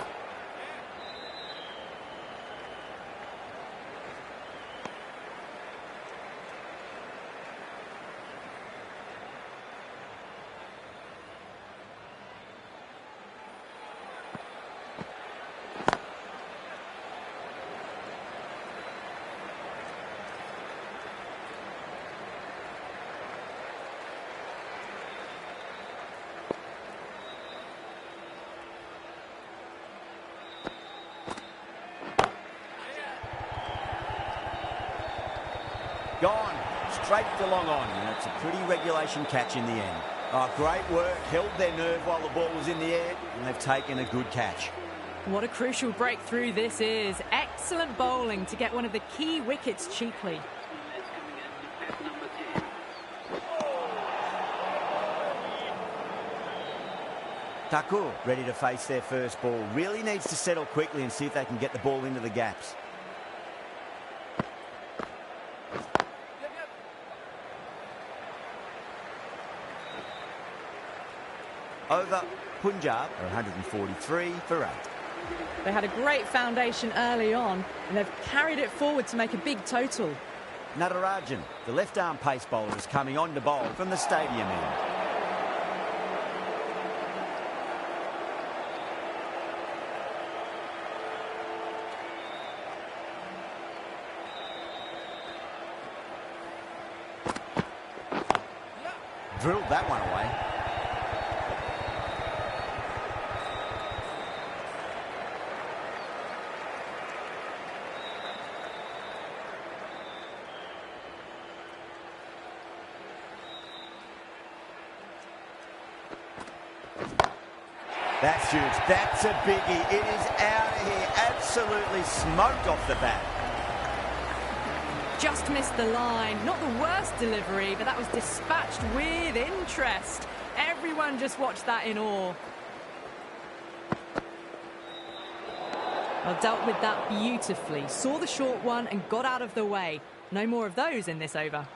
Gone. Straight to long on. And it's a pretty regulation catch in the end. Oh, great work. Held their nerve while the ball was in the air, and they've taken a good catch. What a crucial breakthrough this is. Excellent bowling to get one of the key wickets cheaply. Thakur ready to face their first ball. Really needs to settle quickly and see if they can get the ball into the gaps. Over, Punjab are 143 for 8. They had a great foundation early on, and they've carried it forward to make a big total. Natarajan, the left-arm pace bowler, is coming on to bowl from the stadium end. Drilled that one away. That's huge. That's a biggie. It is out of here. Absolutely smoked off the bat. Just missed the line. Not the worst delivery, but that was dispatched with interest. Everyone just watched that in awe. Well, dealt with that beautifully. Saw the short one and got out of the way. No more of those in this over.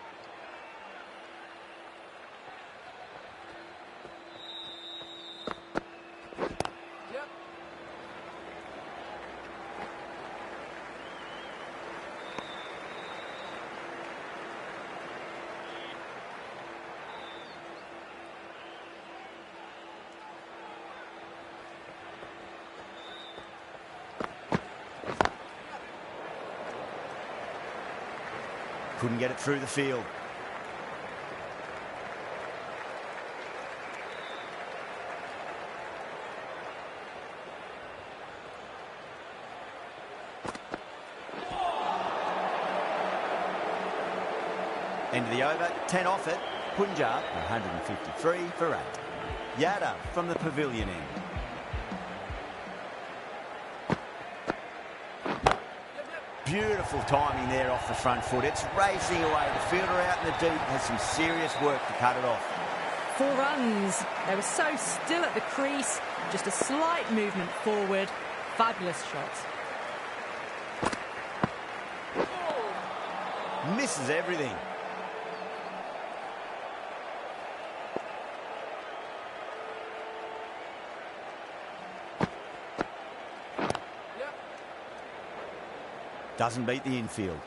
Couldn't get it through the field. End of the over, 10 off it. Punjab, 153 for 8. Yada from the pavilion end. Beautiful timing there off the front foot. It's racing away. The fielder out in the deep has some serious work to cut it off. 4 runs. They were so still at the crease. Just a slight movement forward. Fabulous shot. Misses everything. Doesn't beat the infield.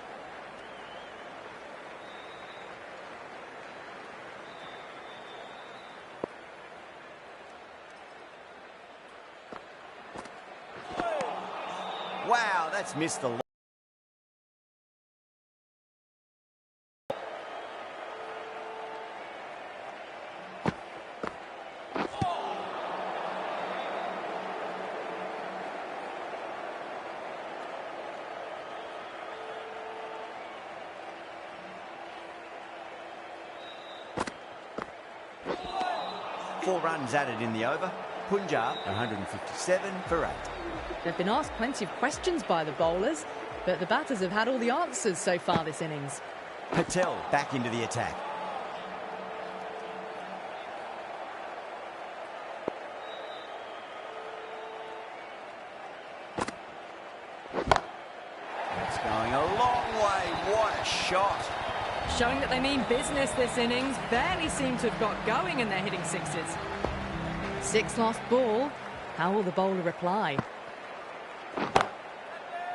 Wow, that's missed the line. Four runs added in the over. Punjab 157 for 8. They've been asked plenty of questions by the bowlers, but the batters have had all the answers so far this innings. Patel back into the attack. It's going a long way. What a shot. Showing that they mean business this innings. Barely seem to have got going and they're hitting sixes. 6 last ball. How will the bowler reply?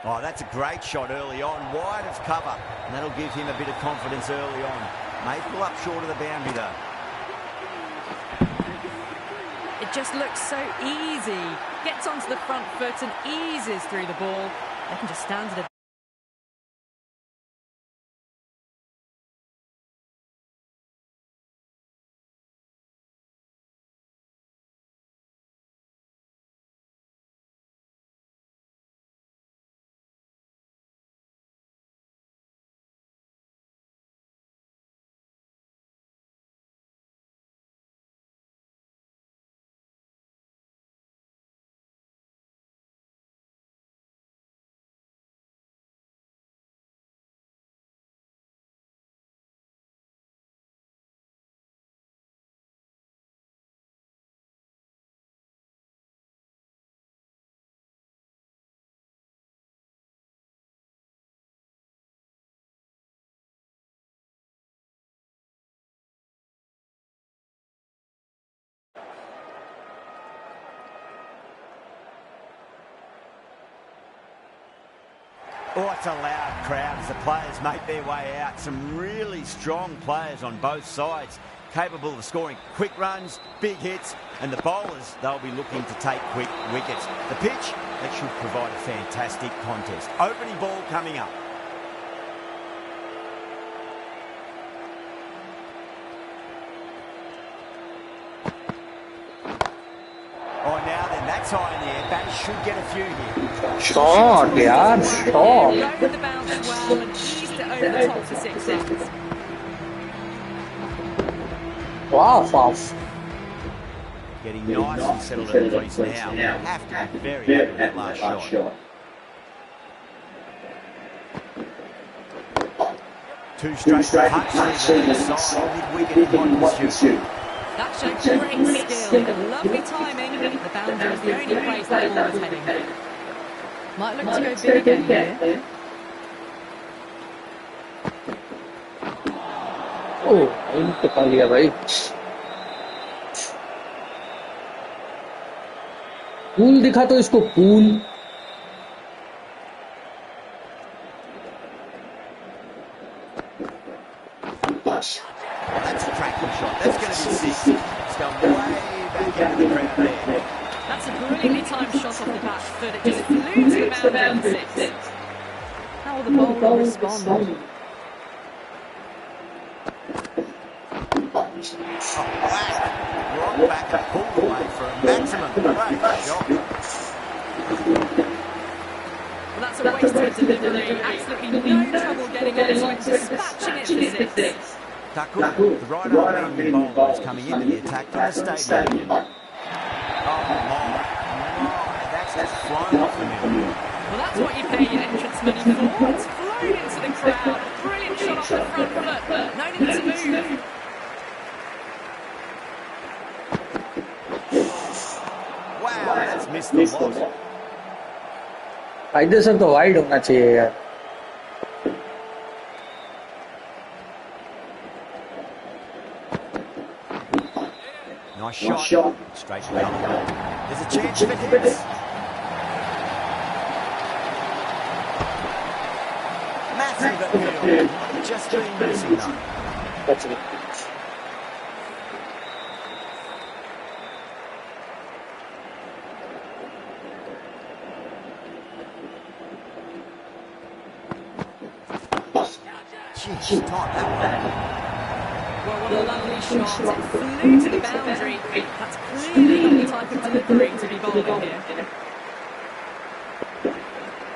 Oh, that's a great shot early on, wide of cover. And that'll give him a bit of confidence early on. May pull up short of the boundary though. It just looks so easy. Gets onto the front foot and eases through the ball. They can just stand at a Oh, it's a loud crowd as the players make their way out. Some really strong players on both sides, capable of scoring quick runs, big hits, and the bowlers, they'll be looking to take quick wickets. The pitch, that should provide a fantastic contest. Opening ball coming up. Oh, now then, that's high in the air. Batters should get a few here. Shot, yaar, shot. Rode the bounce well and eased it over the top for 6 runs. Wow. Getting nice and settled at the crease now. Have to be very happy with that last shot. Two straight punches to the side, mid-wicket in one pursuit. That showed great skill, lovely timing. The boundary is the only place that ball was heading. Might look to go big again here. Oh, इंतकाल लिया भाई. Cool दिखा तो इसको cool. That's a cracking shot. That's going to be 6. It's going way back into the crowd there. That's a brilliantly timed shot off the back foot. It just flew to the boundary and 6. How will the bowler respond? Oh, wow. Right back and pulled away for a maximum. Great shot. Well, that's a wasted delivery. Absolutely no trouble getting into it, dispatching it for 6. Takul, the right-arm medium bowler is coming into the attack from the stadium. Oh, my. That's just flown off the middle. Well, that's what you pay your entrance money for. It's flown into the crowd. A brilliant shot off the front foot. No need to move. Wow, that's missed the lot. कायदे से तो wide होना चाहिए यार. Nice shot. Straight to the other wall. There's a chance for hits. on. Just been missing though. That's it. Jeez, tight that Well, what a lovely shot. It flew to the boundary. That's clearly not the type of delivery to be bowling here.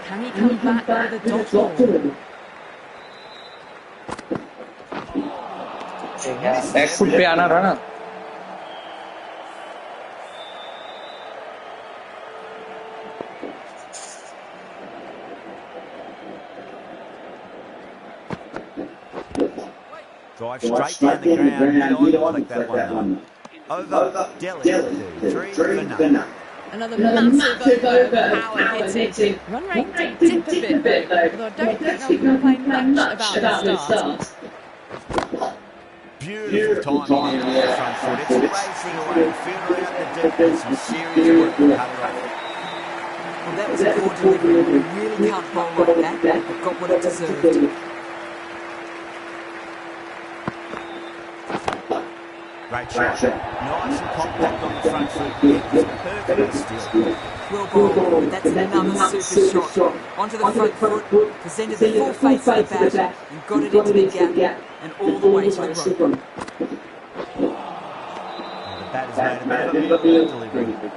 Can he come back with a dot ball? Back foot पे आना था ना Drive straight down the ground. You don't want to click that one. Over Delhi. 3 for none. Another massive over power hitting. Run rate did dip a bit though, although I don't think they'll complain much about the start. Beautiful timing on the front foot. It's racing away. Fielder out the deep with some serious work to cut it off. Well, that was a poor delivery. You really can't bowl like that. It got what it deserved. Great shot. Nice and compact on the front foot. It was perfect still. Well bowled, but that's another super shot. Onto the front foot, presented the full face of the bat, and got it into the gap, and all the way to the rope. The bat has made a bit of a delivery.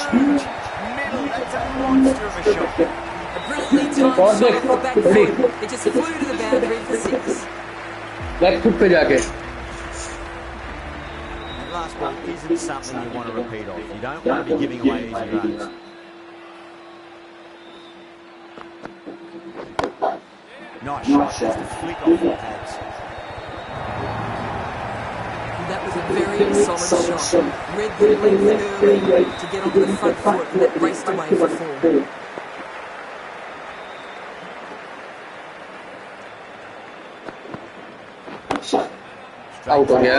Huge middle, that's a monster of a shot. A brilliantly timed shot off the back foot. It just flew to the boundary for 6. Back foot पे जाके That last ball isn't something you want to repeat off. You don't want to be giving away easy runs. Nice shot, just a flick off the pads. That was a very solid shot. Read the length early to get onto the front foot, and that raced away for 4. Out हो गया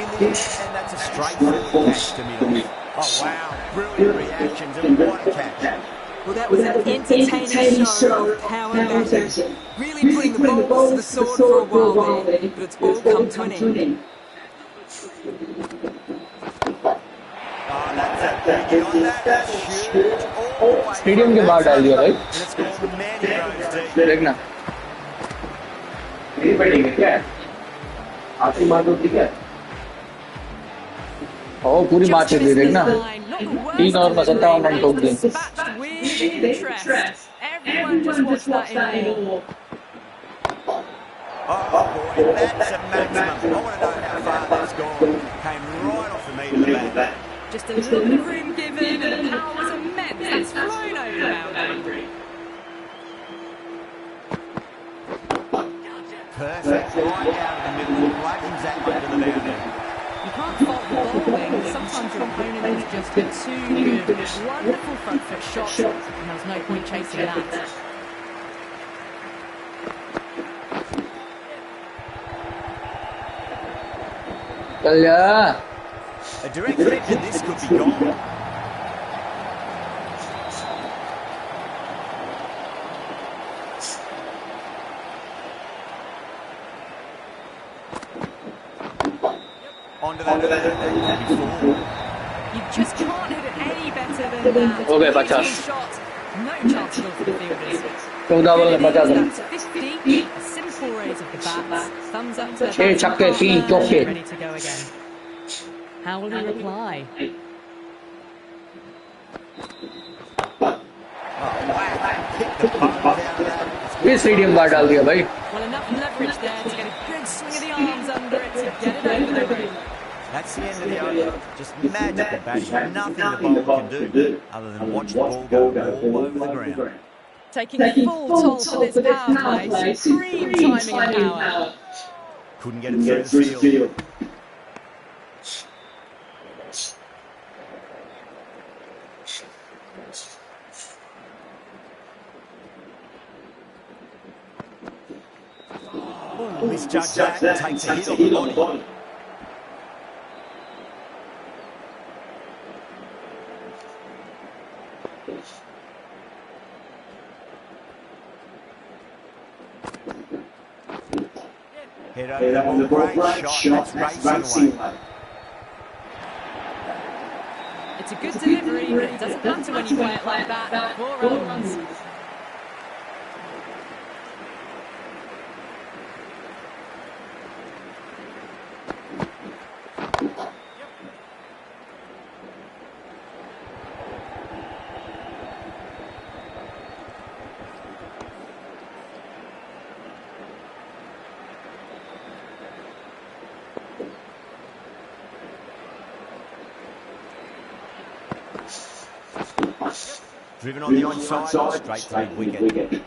In the end, and that's a straightforward catch to middle. Oh wow, brilliant reactions and what a catch. Well, that was an entertaining show of power batting. Really putting the balls to the sword for a while there, but it's all come to an end. Oh, that's a biggie on that. That's huge. Stadium के बाहर डाल दिया भाई And it's gone many rows deep. देखना मेरी batting है क्या आखिरी मार दो ठीक है ओ पूरी मैच है देखना 3 ओवर में 57 रन ठोक दिए Everyone just watched that in awe. Oh boy, that's a maximum. I want to know how far that's gone. Came right off the meat of the bat. Just a little bit of room given, and the power was immense. That's flown over the boundary. Perfect, right down the middle, and bludgeons that one to the boundary. You can't fault the bowling. Sometimes your opponent is just too good. Wonderful front foot shot, and there was no point chasing that. चल जा A direct hit and this could be gone. Onto that could be 4. You just can't hit it any better than that. हो गए 50 Shot. No chance at all for the fielders. 14 ball में 50 run That's 50. A simple raise of the bat. Thumbs up to the 6 छक्के 3 चौके ready to go again. How will he reply? ये stadium बाहर डाल दिया भाई Well, enough leverage there to get a good swing of the arms under it to get it over the rope. That's the end of the over. Just magical batting. Nothing the bowler can do other than watch the ball go all over the ground. Taking full toll for this power play. Supreme timing and power. Couldn't get it through the field. Oh, misjudged that and takes a hit on the body. Head over the ball, great shot, that's racing away. It's a good delivery, but it doesn't matter when you play it like that. 4 runs. Driven on the onside, straight to the wicket.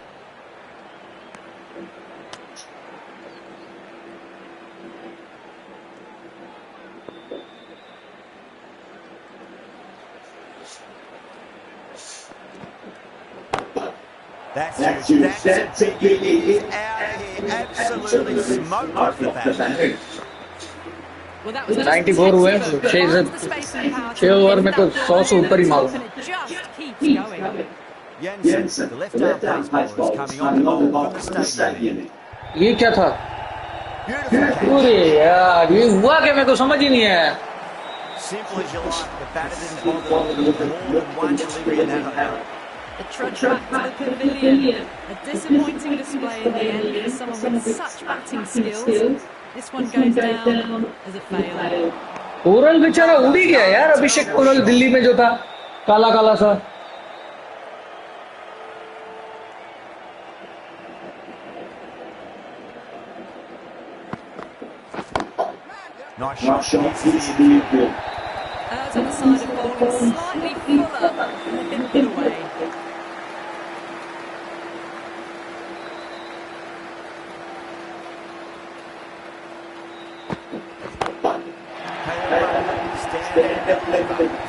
That's huge. That's a big hit. He's out of here. Absolutely smoked off the bat. Well, that was 94 हुए 6 over में तो 100 से ऊपर ही मारूंगा. Jensen, the left-arm pace bowler, is coming on the ball from the stadium. ये क्या था? अरे यार ये हुआ क्या मेरे को समझ ही नहीं आया. Simple as you like, the batter didn't bother with more than one delivery in that over. The trudge back to the pavilion. A disappointing display in the end for someone with such batting skills. This one goes down as a failure. Oral बेचारा उड़ ही गया यार. अभिषेक oral Delhi में जो था काला काला सा. Nice shot. Beautiful. As on the side of bowling, slightly fuller and a bit put away.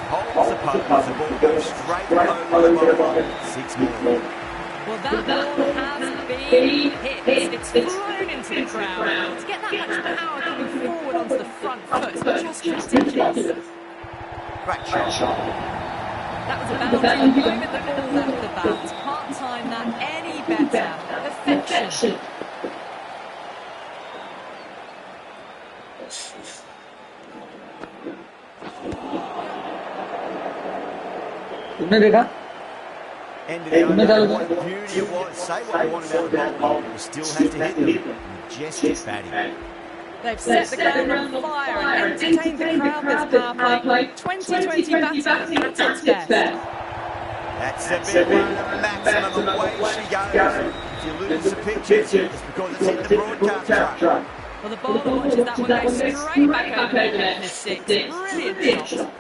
Holds the post, the ball goes straight over the bottom. 6 more. Well, that ball has been hit. It's flown into the crowd. To get that much power coming forward onto the front foot is just ridiculous. Great shot. That was a boundary the moment the ball left the bat. Can't time that any better. Perfection. तुमने देखा? Ended the over. What beauty it was. Say what you want about the ball, you still have to hit them. Majestic batting. They've set the ground on fire and entertained the crowd this power play. 2020 batting at its best. That's a big one, the maximum away she goes. If you lose the pictures, it's because it's hit the broadcast truck. Well, the bowler watches that one go straight back over the net for 6. Brilliant shot.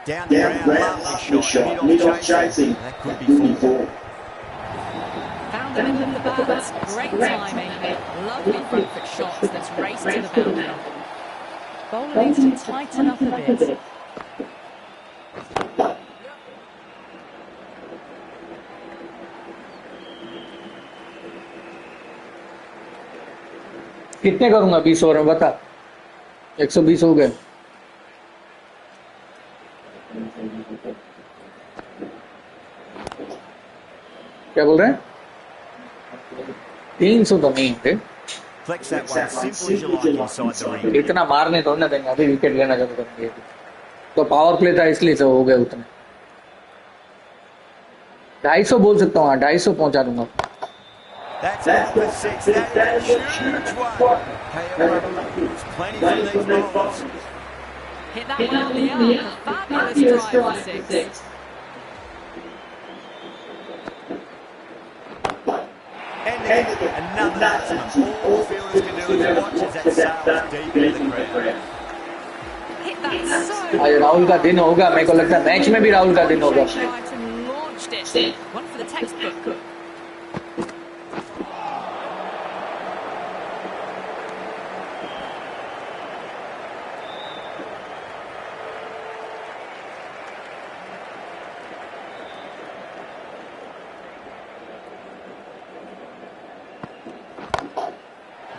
Down the ground, lovely shot. Mid-off chasing. That could be 4. Found the middle of the bat. Great timing. Lovely front foot shots that's raced to the boundary. Bowler needs to tighten up a bit. कितने करूंगा 20 over में बता. 120 हो गए. क्या बोल रहे हैं? 300 तो नहीं थे. इतना मारने तो ना देंगे. अभी विकेट लेना चालू करेंगे तो पावर प्ले था इसलिए सब हो गए उतने. 250 बोल सकता हूँ. 250 पहुंचा दूंगा. That's for 6. That is a huge one. Plenty for these balls. Hit that one on the arm. Fabulous drive for 6. Another maximum. All fielders can do is watch as that sails deep into the crowd. Hit that so. आज राहुल का दिन होगा. मेरे को लगता है match में भी राहुल का दिन होगा. Launched it. One for the textbook.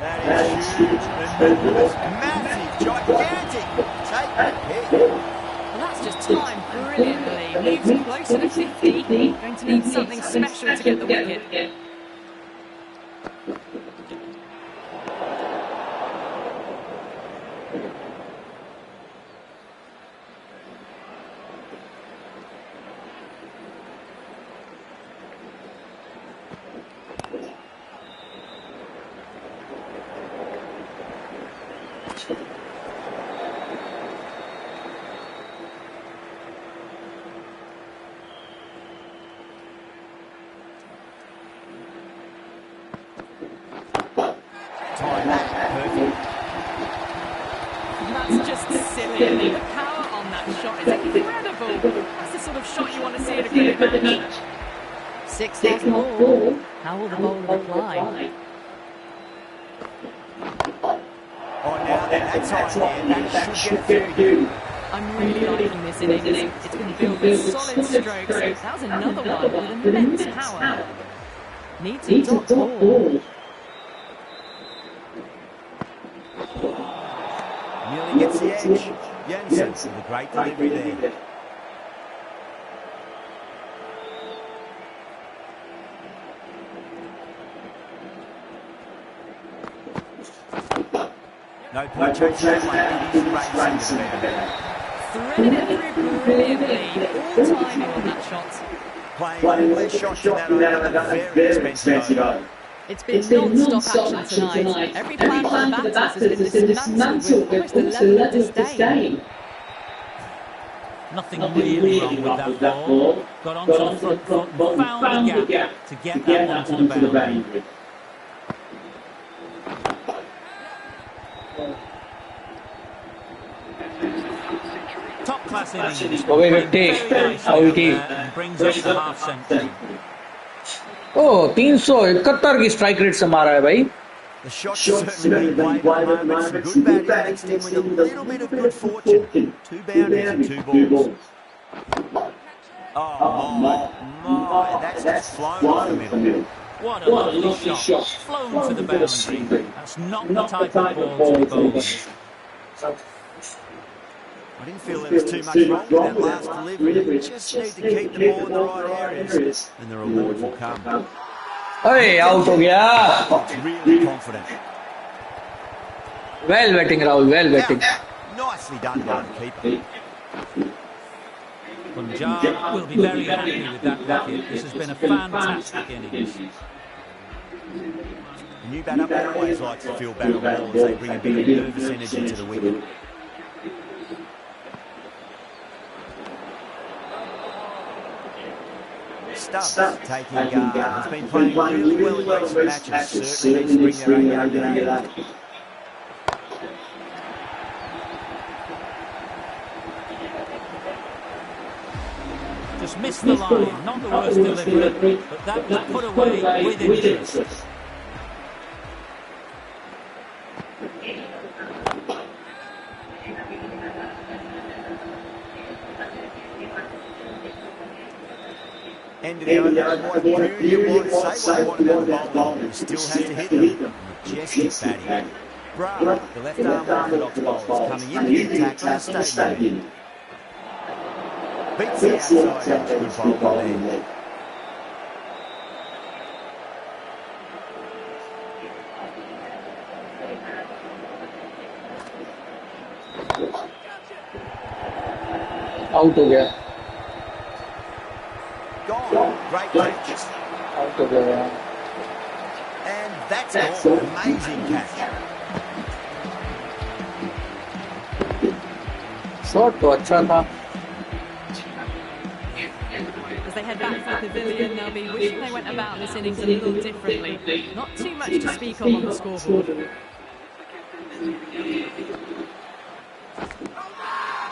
That is huge, enormous, massive, gigantic. Take the pick. Well, that's just timed brilliantly. Moves closer to 50. Going to need something special to get the wicket. That's just silly. The power on that shot is incredible. That's the sort of shot you want to see in a cricket match. 6 last ball. How will the bowler reply? Oh, now that's on there. That should get a few. I'm really liking this innings. It's been built with solid strokes. That was another one with immense power. Needs a dot ball. Nearly gets the edge. Jensen with a great delivery there. No point chasing that one. It is racing to the boundary. Threaded it through brilliantly. All timing on that shot. Playing less shots than that over a very expensive over. It's been non-stop action tonight. Every plan for the batters has been dismantled with almost a level of disdain. Nothing really wrong with that ball. Got onto the front foot and found the gap to get that one to the boundary. Top class innings. Very nice and brings up the half century. Oh, 371 की strike rate से मारा है भाई. The shot's certainly been played at the moment. Some good batting mixed in with a little bit of good fortune. 2 boundaries and 2 balls. Oh my, that's just flown off the middle. What a lovely shot. Flown to the boundary. That's not the type of ball to be bowling. I didn't feel there was too much wrong with that last delivery. Just need to keep the ball in the right areas and the reward will come. Hey, out हो गया. Really confident. Well batting, Rahul. Well batting. Nicely done by the keeper. Punjab will be very happy with that wicket. This has been a fantastic innings. The new batter always likes to feel battle ball as they bring a bit of nervous energy to the wicket. Stubbs taking guard. He's been playing really well in recent matches. Certainly needs to bring their A game to that. Just missed the line. Not the worst delivery, but that was put away with interest. End of the over. You want to say what you want about the bowler. He still has to hit them. Majestic batting. Bra, the left arm orthodox bowler, coming into the attack from the stadium. Beats the outside edge. Good bowler there. Out हो गया. Gone. Great catch. Out हो गया. And that's all. Amazing catch. Shot तो अच्छा था. As they head back to the pavilion, they'll be wishing they went about this innings a little differently. Not too much to speak of on the scoreboard.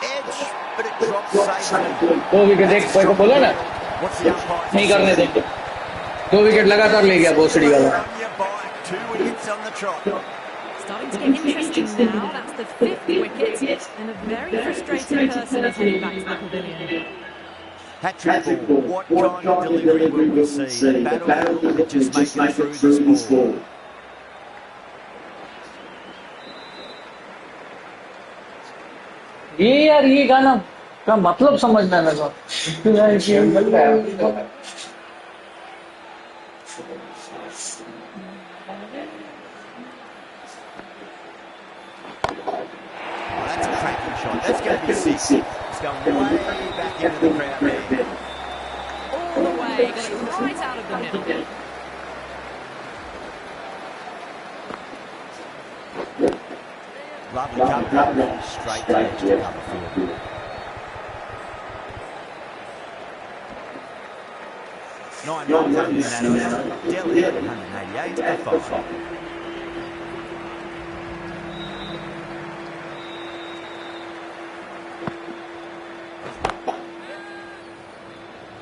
Edge, but it drops safely. 2 wicket एक को बोला ना. What's the umpire? नहीं करने देंगे. 2 wicket लगातार ले गया भोसड़ी वाला. On your bike, 2 wickets on the trot. Starting to get interesting now. That's the 5th wicket, and a very frustrated person is heading back to the pavilion. Hat-trick ball. What kind of delivery will we see? The battle that just make it through this ball. ये यार ये गाना का मतलब समझना लगा। That's a cracking shot. That's going to be 6. It's going way back into the crowd there. All the way, got it right out of the middle. Lovely cover, straight to the extra cover field. Nine runs in that over. Delhi 188 for 5.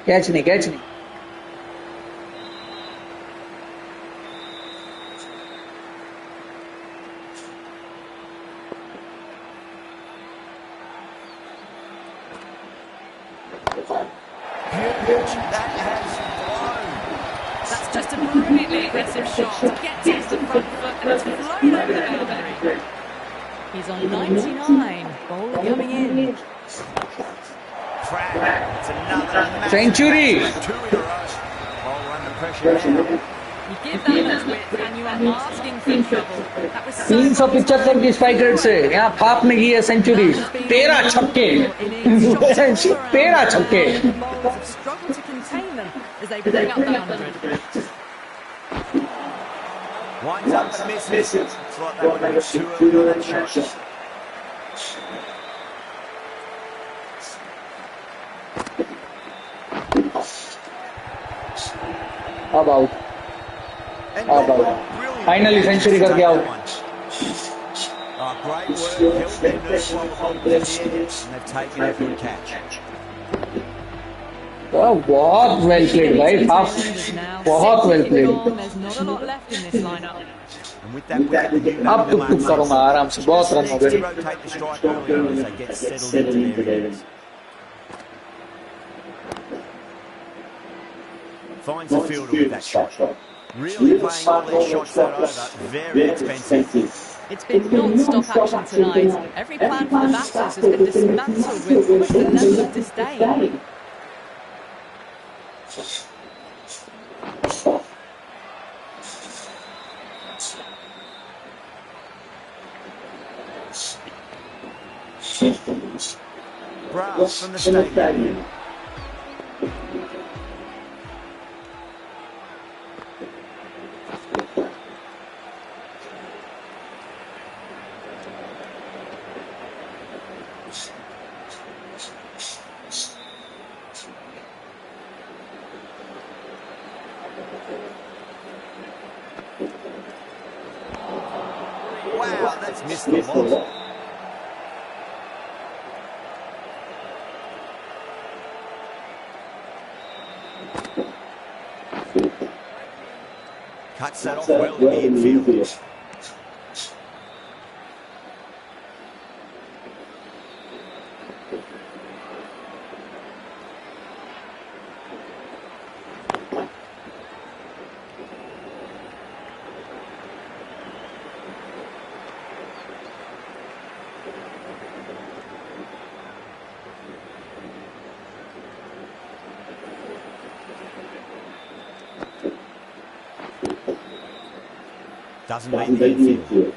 Catch नहीं catch नहीं That's just a brilliantly aggressive shot. Gets into the front foot and it's flown over the boundary. He's on 99. Bowler coming in. It's another Century. 2 in a row. Bowler under pressure now. You give that much width and you are asking for trouble. That was so 375 की strike rate से यहाँ फाप ने की है century 13 छक्के 13 छक्के bowlers have struggled to contain them as they bring up the 100. Winds up and misses. It's like they were too early on that shot. अब out finally century करके out Great work, held their nerve while the ball was in the air, and they've taken it for a catch. बहुत well played भाई half बहुत well played There's not a lot left in this lineup. And with that wicket, अब टुक करूंगा आराम से बहुत run हो to गए rotate the strike early on as they get settled into their innings. Finds the fielder with that shot. Really playing all their shots that over. Very expensive. It's been non-stop action tonight. Every plan for the batters has been dismantled with almost a level of disdain. Brass from the stadium. Wow, that's missed the ball. Cuts that off well in the infield. Doesn't meet the infield.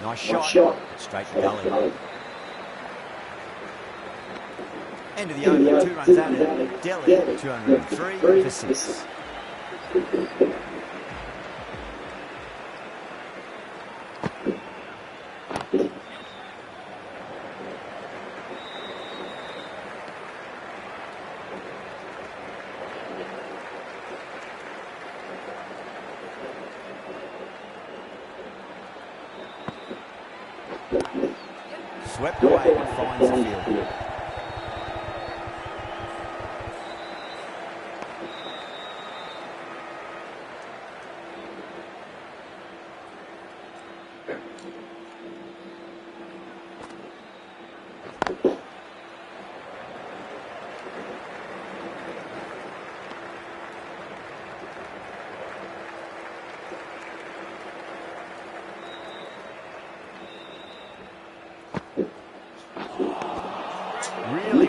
Nice shot. Straight to gully. End of the over, 2 runs added. Delhi, 203 for 6. Swept away and finds the field.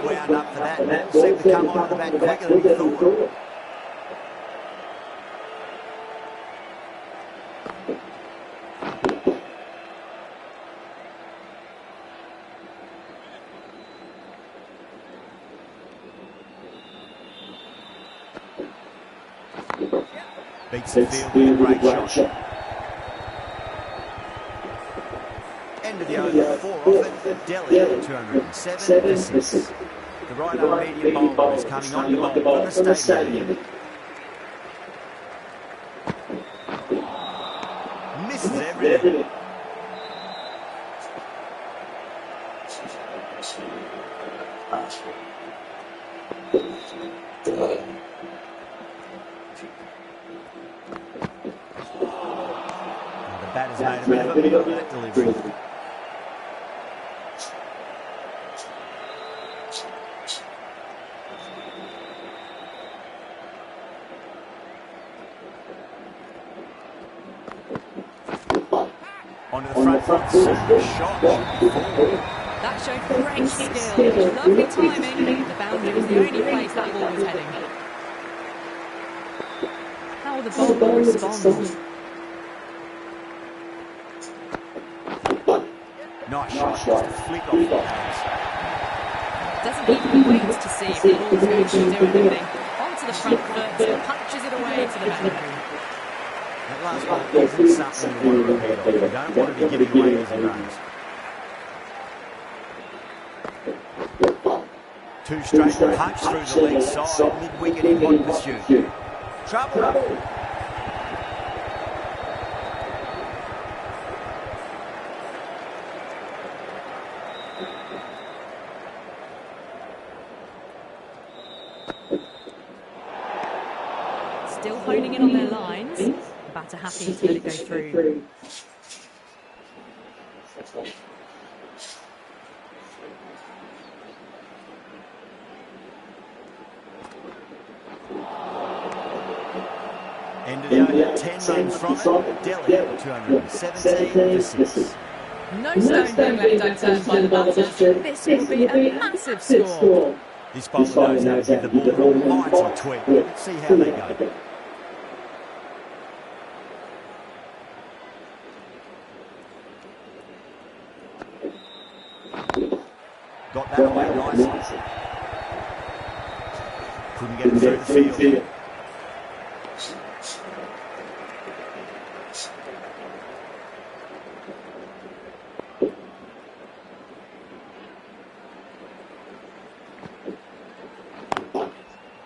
wound up for that. Ball seemed to come onto the bat quicker than he thought. Beats the field with a great shot. End of the over, 4 off it. Delhi 207 for 6. The right arm medium bowler is coming on the ball from the stadium. Misses everything. The batter's made a bit of a big of that delivery. Onto the front foot, super shot. That showed great skill. Lovely timing. The boundary was the only place that ball was heading. How will the bowler respond? Nice shot, just a flick off the pads. Doesn't even wait to see if the ball's going to do anything. Onto the front foot, punches it away to the boundary. That last one isn't something you want to repeat on. You don't want to be giving away easy runs. 2 straight, punch through the leg side, mid-wicket in hot pursuit. Trouble. Still honing in on their lines. Batter happy to let it go through. End of the over, 10 runs from it. Delhi 217 for 6. No stone being left unturned by the batters. This will be a massive score. This bowler knows how to give the ball an almighty tweak. Let's see how they go. Got that away nicely. Couldn't get it through the field.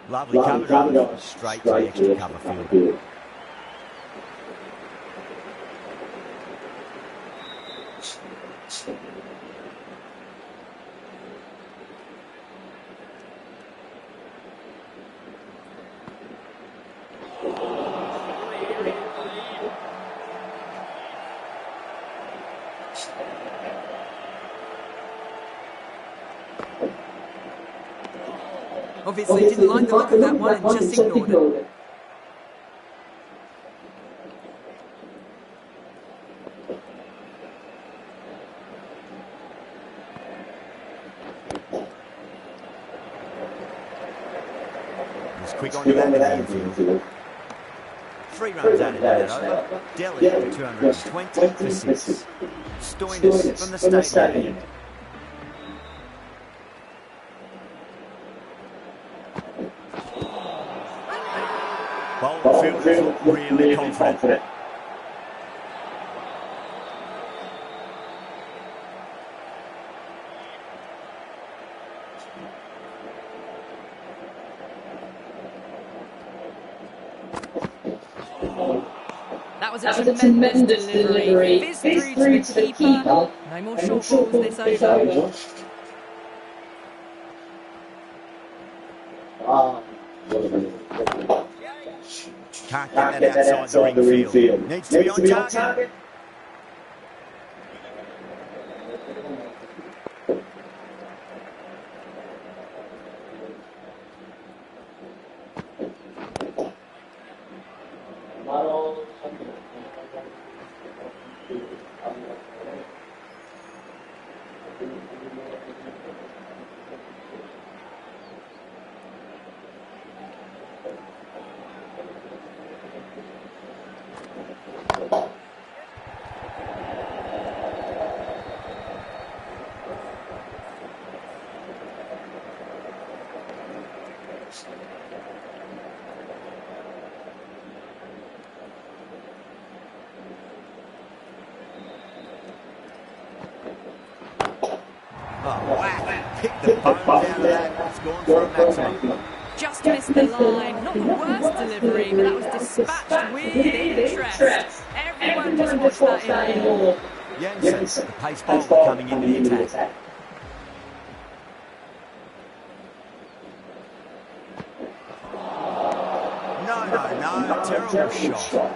Lovely cover, straight to the extra cover field. Obviously didn't like the look of that one and just ignored it. He's quick on the back of the infield. 3 runs added in that over. Delhi 220 for 6. Stoinis from the stadium. Bowler fielders look really confident. That was a tremendous delivery. Fizzed through to the keeper. No more short balls this over. Can't get that outside the ring field. Needs to be on target. whack. Pick the bones out of that. It's gone for a maximum. Just missed the line. Not the worst delivery, but that was dispatched with interest. Everyone just watched that in awe. Jensen, the pace bowler coming into the attack. No, terrible shot.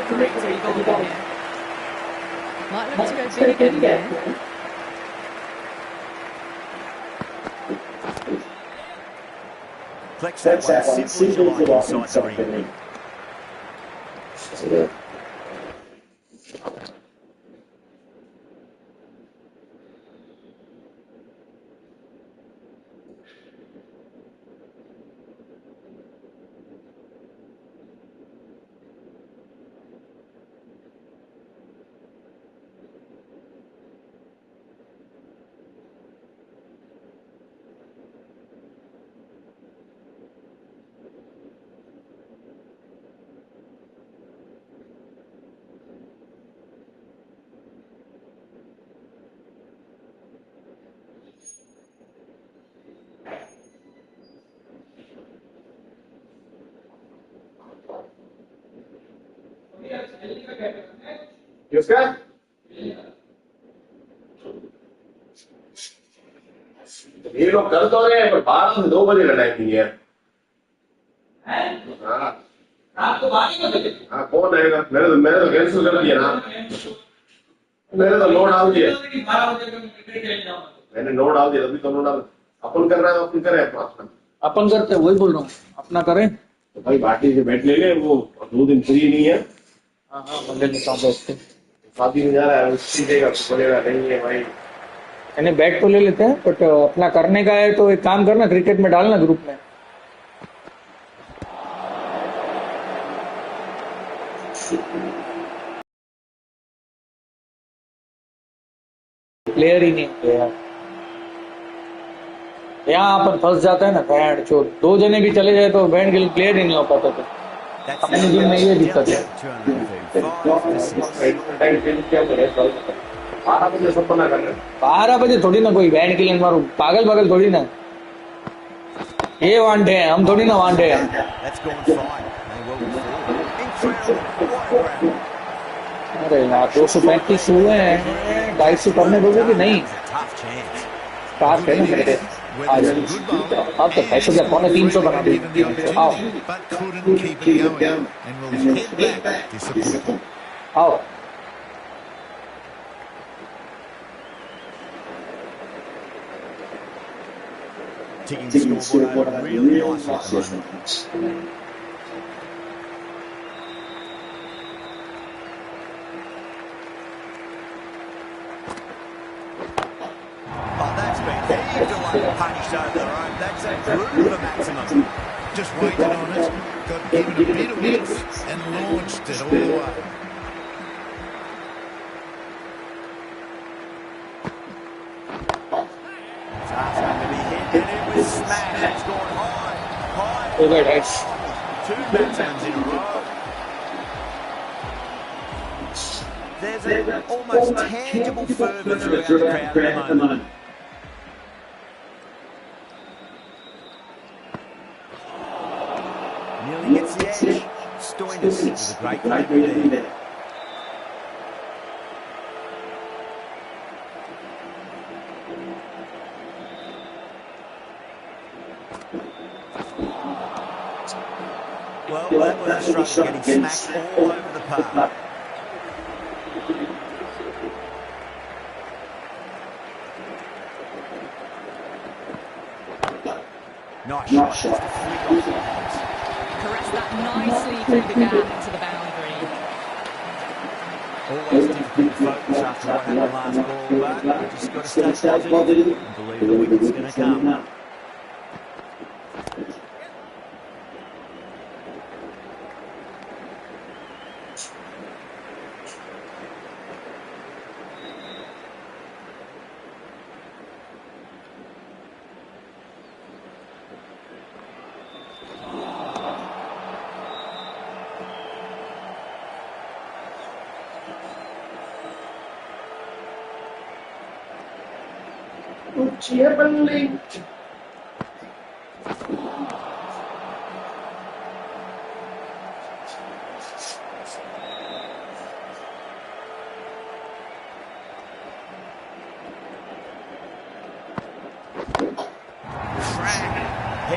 Perfectly timed. Might look to go big again here. Flex that one as simple as you like inside the ring. किसका ये लोग कर तो रहे हैं पर 12 से 2 बजे का टाइमिंग है। हाँ आपको 12 बजे हाँ कौन आएगा? मैंने तो कैंसिल कर दिया ना। मैंने तो नो डाल दिया। मैंने नो डाल दिया तभी तो नो डाल। अपन कर रहा है अपन करे अपना। अपन करते वही बोल रहा हूँ अपना करें तो भाई बाटी से बैठ ले वो 2 दिन फ्री नहीं है। हाँ हाँ मंदिर में काम बैठते शादी में जा रहा है उसी देगा बोलेगा नहीं है भाई यानी बैट तो ले लेते हैं बट अपना करने का है तो एक काम करना क्रिकेट में डालना ग्रुप में प्लेयर ही नहीं होते यार यहाँ अपन फंस जाता है ना बैंड जो 2 जने भी चले जाए तो बैंड के लिए प्लेयर ही नहीं हो पाता तो अपने टीम में ये दिक्कत है 12 बजे सब बना करना 12 बजे थोड़ी ना कोई बैंड के लिए मारू पागल पागल थोड़ी ना ये वांटे हैं हम थोड़ी ना वांटे हैं अरे यार 235 हुए हैं 250 करने दोगे कि नहीं स्टार्ट है ना मेरे अब तो 250 पौने 300 बना दी आओ Taking the scoreboard over really nicely at the moment. Oh, that's been heaved away, punished over the rope. That's a groove of maximum. Just waited on it, got given a bit of width and launched it all the way. Smash, it's gone high. Over nice. 2 batsmen in a row. There's an almost tangible fervour throughout the crowd at the moment. Nearly gets the edge. Stoinis with a great delivery there. Well, that was a struggle getting smacked all over the park. Nice shot, just a flick off the pads. Caress that nicely through the gap into the boundary. Always difficult to focus after what happened last ball, but you just got to stay positive and believe the wicket's going to come.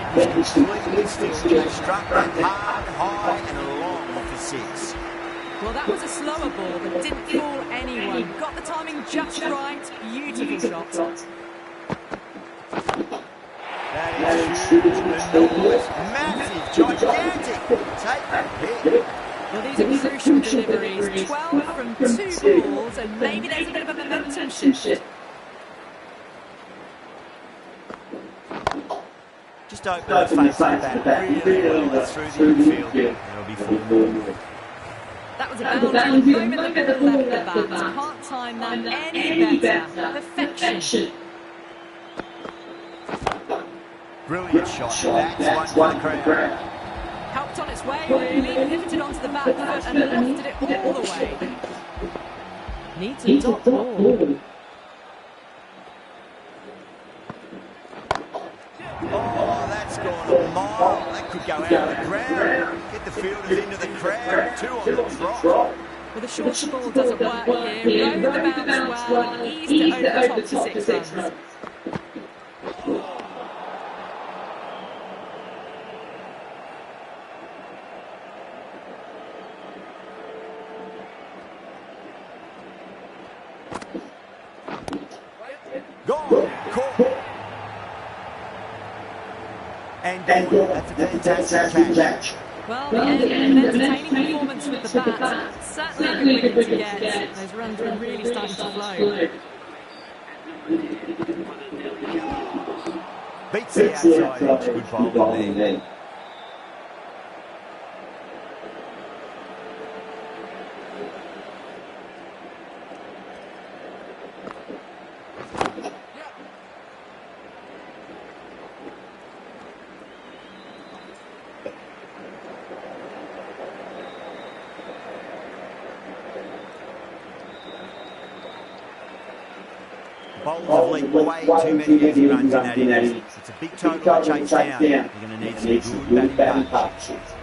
Head was completely still. They struck that hard, high and long off the six. Well, that was a slower ball that didn't fool anyone. Got the timing just right. Beautiful shot. That is huge, enormous, massive, gigantic. Take that hit. Well, these are crucial deliveries. 12 from 2 balls, and maybe there's a bit of a momentum shift. Just open the face of the bat really well through the infield. It'll be full. That was a boundary the moment the ball left the bat. Can't time that any better. Perfection. Brilliant shot. That's one for the crowd. Helped on its way, really. Pivoted onto the back foot and lifted it all the way. Needs a dot ball. Oh, that's gone a mile. That could go out of the ground. Get the fielders into the crowd. 2 on the trot. Well, the short ball doesn't work here. Rode the bounce well and eased it over the top to 6 runs. Gone. Caught. And that's a fantastic catch. Well, the end of an entertaining performance with the bat. Certainly a good wicket to get. Those runs were really starting to flow. Beats the outside edge. Good bowling there. Bowlers have leaked way too many easy runs in that innings. It's a big total to chase down. They're going to need some good batting partnerships.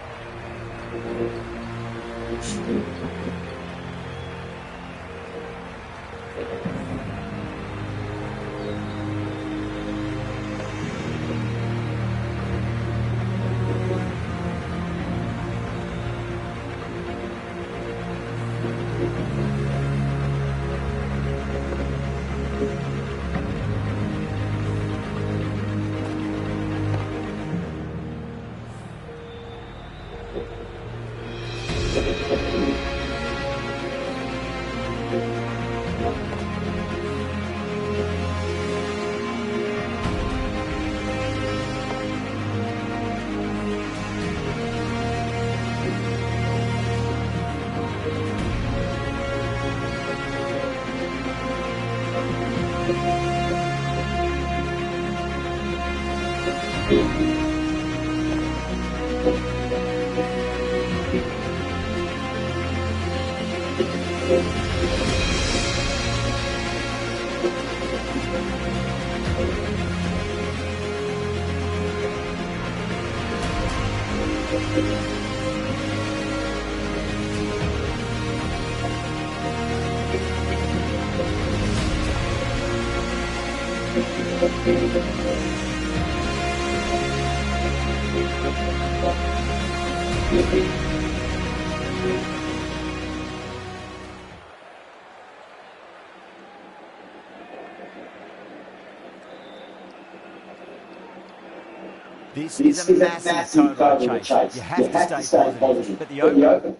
This is a massive total chase. You have to stay positive. But the open.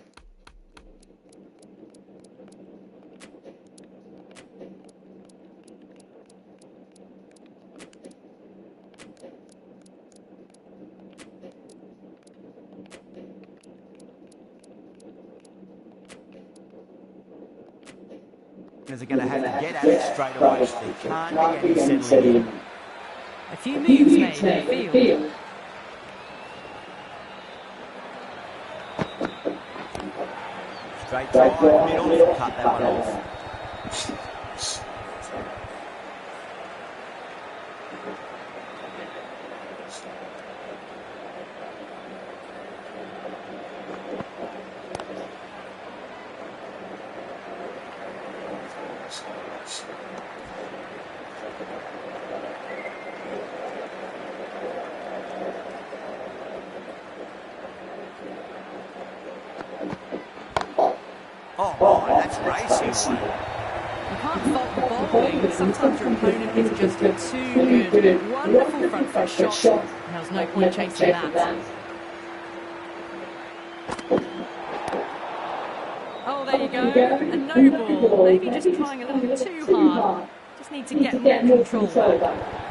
They're going to have to get at it straight away. There can't be any settling in. A few moves made in the field. Straight drive, middle, cut that one off. Oh, that's racing away. You can't fault the bowling, but sometimes your opponent is just too good. Wonderful front foot shot. There was no point chasing that. Oh, there you go. A no ball. Maybe just trying a little too hard. Just need to get more control back.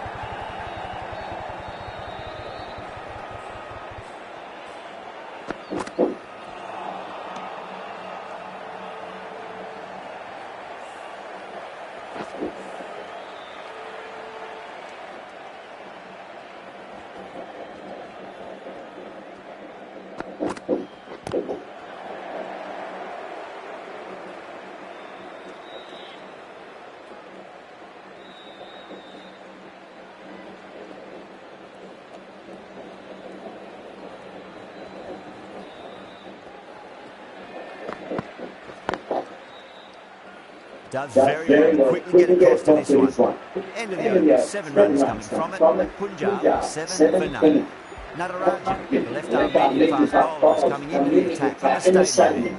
Does very quickly get across to this one. End of the over, 7 runs coming from it. Punjab, 7 for none. Natarajan, the left-arm medium fast bowler, is coming into the attack from the stadium end.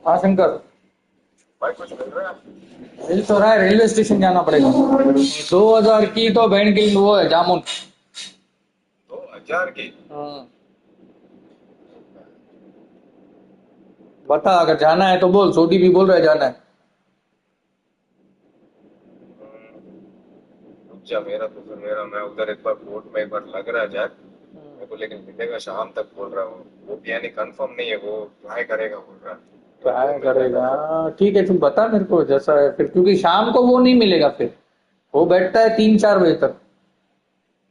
हाँ शंकर मिल तो रहा है, railway station जाना पड़ेगा। 2000 की तो band की वो है जामुन। 2000 की? हाँ बता, अगर जाना है तो बोल। सोडी भी बोल रहा है जाना है। मेरा मैं उधर एक बार कोर्ट में एक बार लग रहा है जैक मेरे को, लेकिन मिलेगा शाम तक बोल रहा हूँ। वो भी यानी कंफर्म नहीं है, वो ट्राई करेगा बोल रहा है। ट्राई करेगा, ठीक है। तुम बता मेरे को जैसा है फिर, क्योंकि शाम को वो नहीं मिलेगा। फिर वो बैठता है 3-4 बजे तक।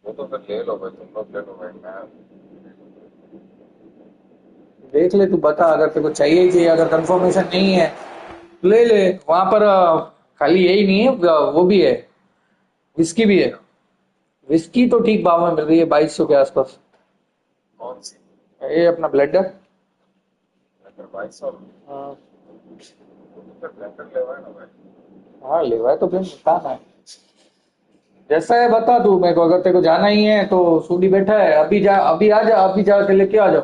वो तो फिर ले लो भाई, तुम लोग ले लो भाई। मैं देख ले, तू बता अगर तेरे को चाहिए। अगर कंफर्मेशन नहीं है ले ले। वहां पर खाली यही नहीं है, वो भी है, विस्की भी है। विस्की तो ठीक भाव में मिल रही है, 2200 के आसपास। कौन सी? ये अपना ब्लेंडर 2200। हाँ ब्लेंडर लेवा है ना भाई? हाँ लेवा है तो फिर बताना है जैसा है। बता तू मेरे को, अगर तेरे को जाना ही है तो सूडी बैठा है। अभी जा, अभी आ जा, अभी जाके लेके आ जाओ।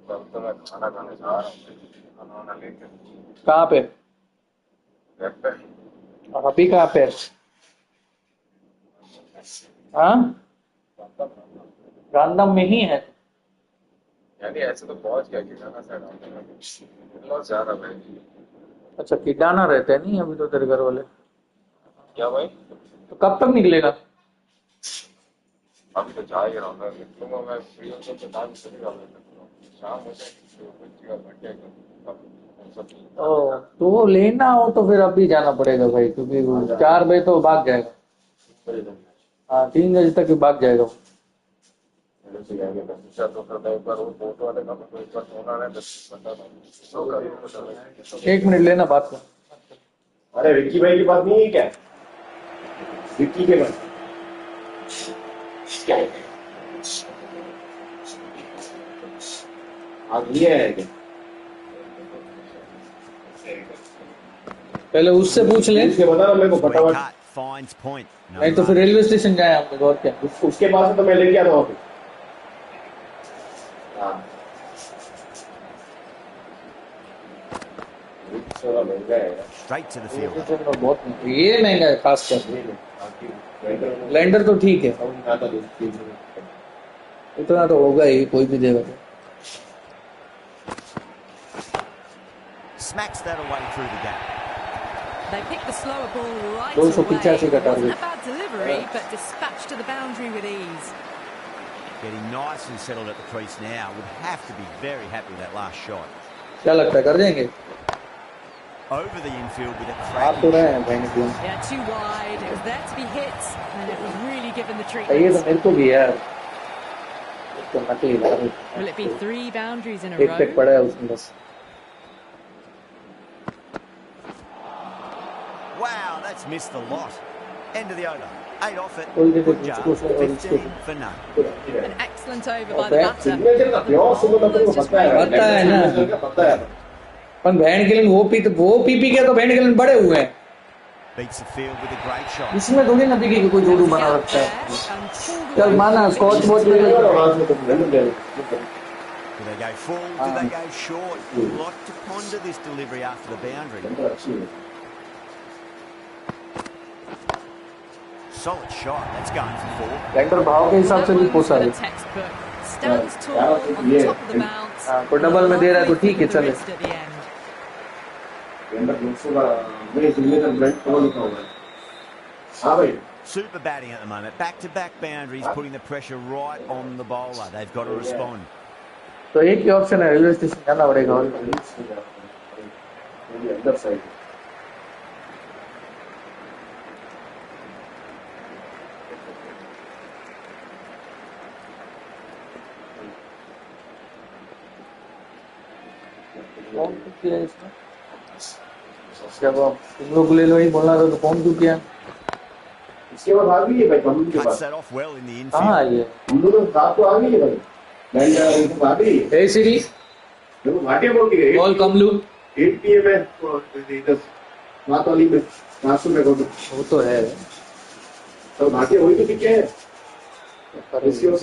तो मैं खाना खाने जा रहा हूँ, खाना वाना लेके। कहाँ पे? घर पे। और अभी कहाँ पे? हाँ गांधम में ही है। यानी ऐसे तो पहुंच गया किराना साइड जा रहा भाई। अच्छा किडाना रहते हैं नहीं अभी तो तेरे घर वाले? क्या भाई? तो कब तक निकलेगा? अभी तो जा ही रहा हूँ। निकलूंगा मैं फ्री होकर तो टाइम चलेगा। शाम हो जाएगी। तो वो लेना हो तो फिर अभी जाना पड़ेगा भाई, क्योंकि 4 बजे तो भाग जाएगा। हाँ 3 बजे तक भाग जाएगा। एक मिनट लेना बात कर। अरे विक्की भाई की बात नहीं है क्या? विक्की के बात आप ये है क्या? पहले उससे पूछ ले। बता मेरे को फटाफट, नहीं तो फिर रेलवे स्टेशन जाए हम लोग। और क्या उसके पास तो मैं लेके आता हूँ। Straight to the field. बहुत ये महंगा है, खास कर ब्लेंडर तो ठीक है, इतना तो होगा ही, कोई भी देगा। Smacks that away through the gap. They picked the slower ball right 285 का away. It wasn't target. a bad delivery, but dispatched to the boundary with ease. Getting nice and settled at the crease now. Would have to be very happy with that last shot. क्या लगता है कर देंगे? Over the infield with a आप तो cracking रहे shot. हैं बहन की. Yeah, too wide. It was there to be hit, and it was really given the ये तो treatment. मेरे को भी यार. इसको नकली लगा. Will it be 3 boundaries in a एक तक row? पड़ा है उसमें बस. Wow, that's missed the lot. End of the over. 8 off it. कोई भी Good इसको job. से और इसको 15 for none. An excellent over by the Okay. batter. Signature का प्योर सुबह तक को पता है. पता है ना. पता है. पर बहन के लिए वो पी के तो बहन के लिए बड़े हुए हैं. Beats the field with a great shot. इसमें थोड़ी ना पी के कोई जोड़ू बना Out रखता there है. and pulled चल away माना from स्कॉच the बोर्ड ले लो. Do they go full? Do they go short? A lot to ponder this delivery after the boundary. Solid shot. That's going for 4. Tractor भाव के हिसाब से भी That पोसा one's है. been a textbook. Stands tall on top of the bounce. को double में दे रहा है तो ठीक है With the चले. wrist at the end. Signature brand कौन लिखा हुआ है? हाँ भाई. Super batting at the moment. Back-to-back boundaries, putting the pressure right on the bowler. They've got to respond. तो एक ही ऑप्शन है रेलवे स्टेशन जाना पड़ेगा. अंदर साइड. कौन क्यों किया इसमें? जब आप तुम लोग ले लो ही बोलना था तो कौन क्यों किया? इसके बाद आ गई है भाई कम के Cuts बाद. that off well in the कहाँ infield. आई है? हम लोग साथ तो आ गई है भाई. बैंड इनको आ गई है. ए सीरीज देखो घाटे बोल के गए. बॉल कम लू. 8 PM है इधर सात वाली में 500 में को वो तो है. तो घाटे वही तो क्या है. इसके बाद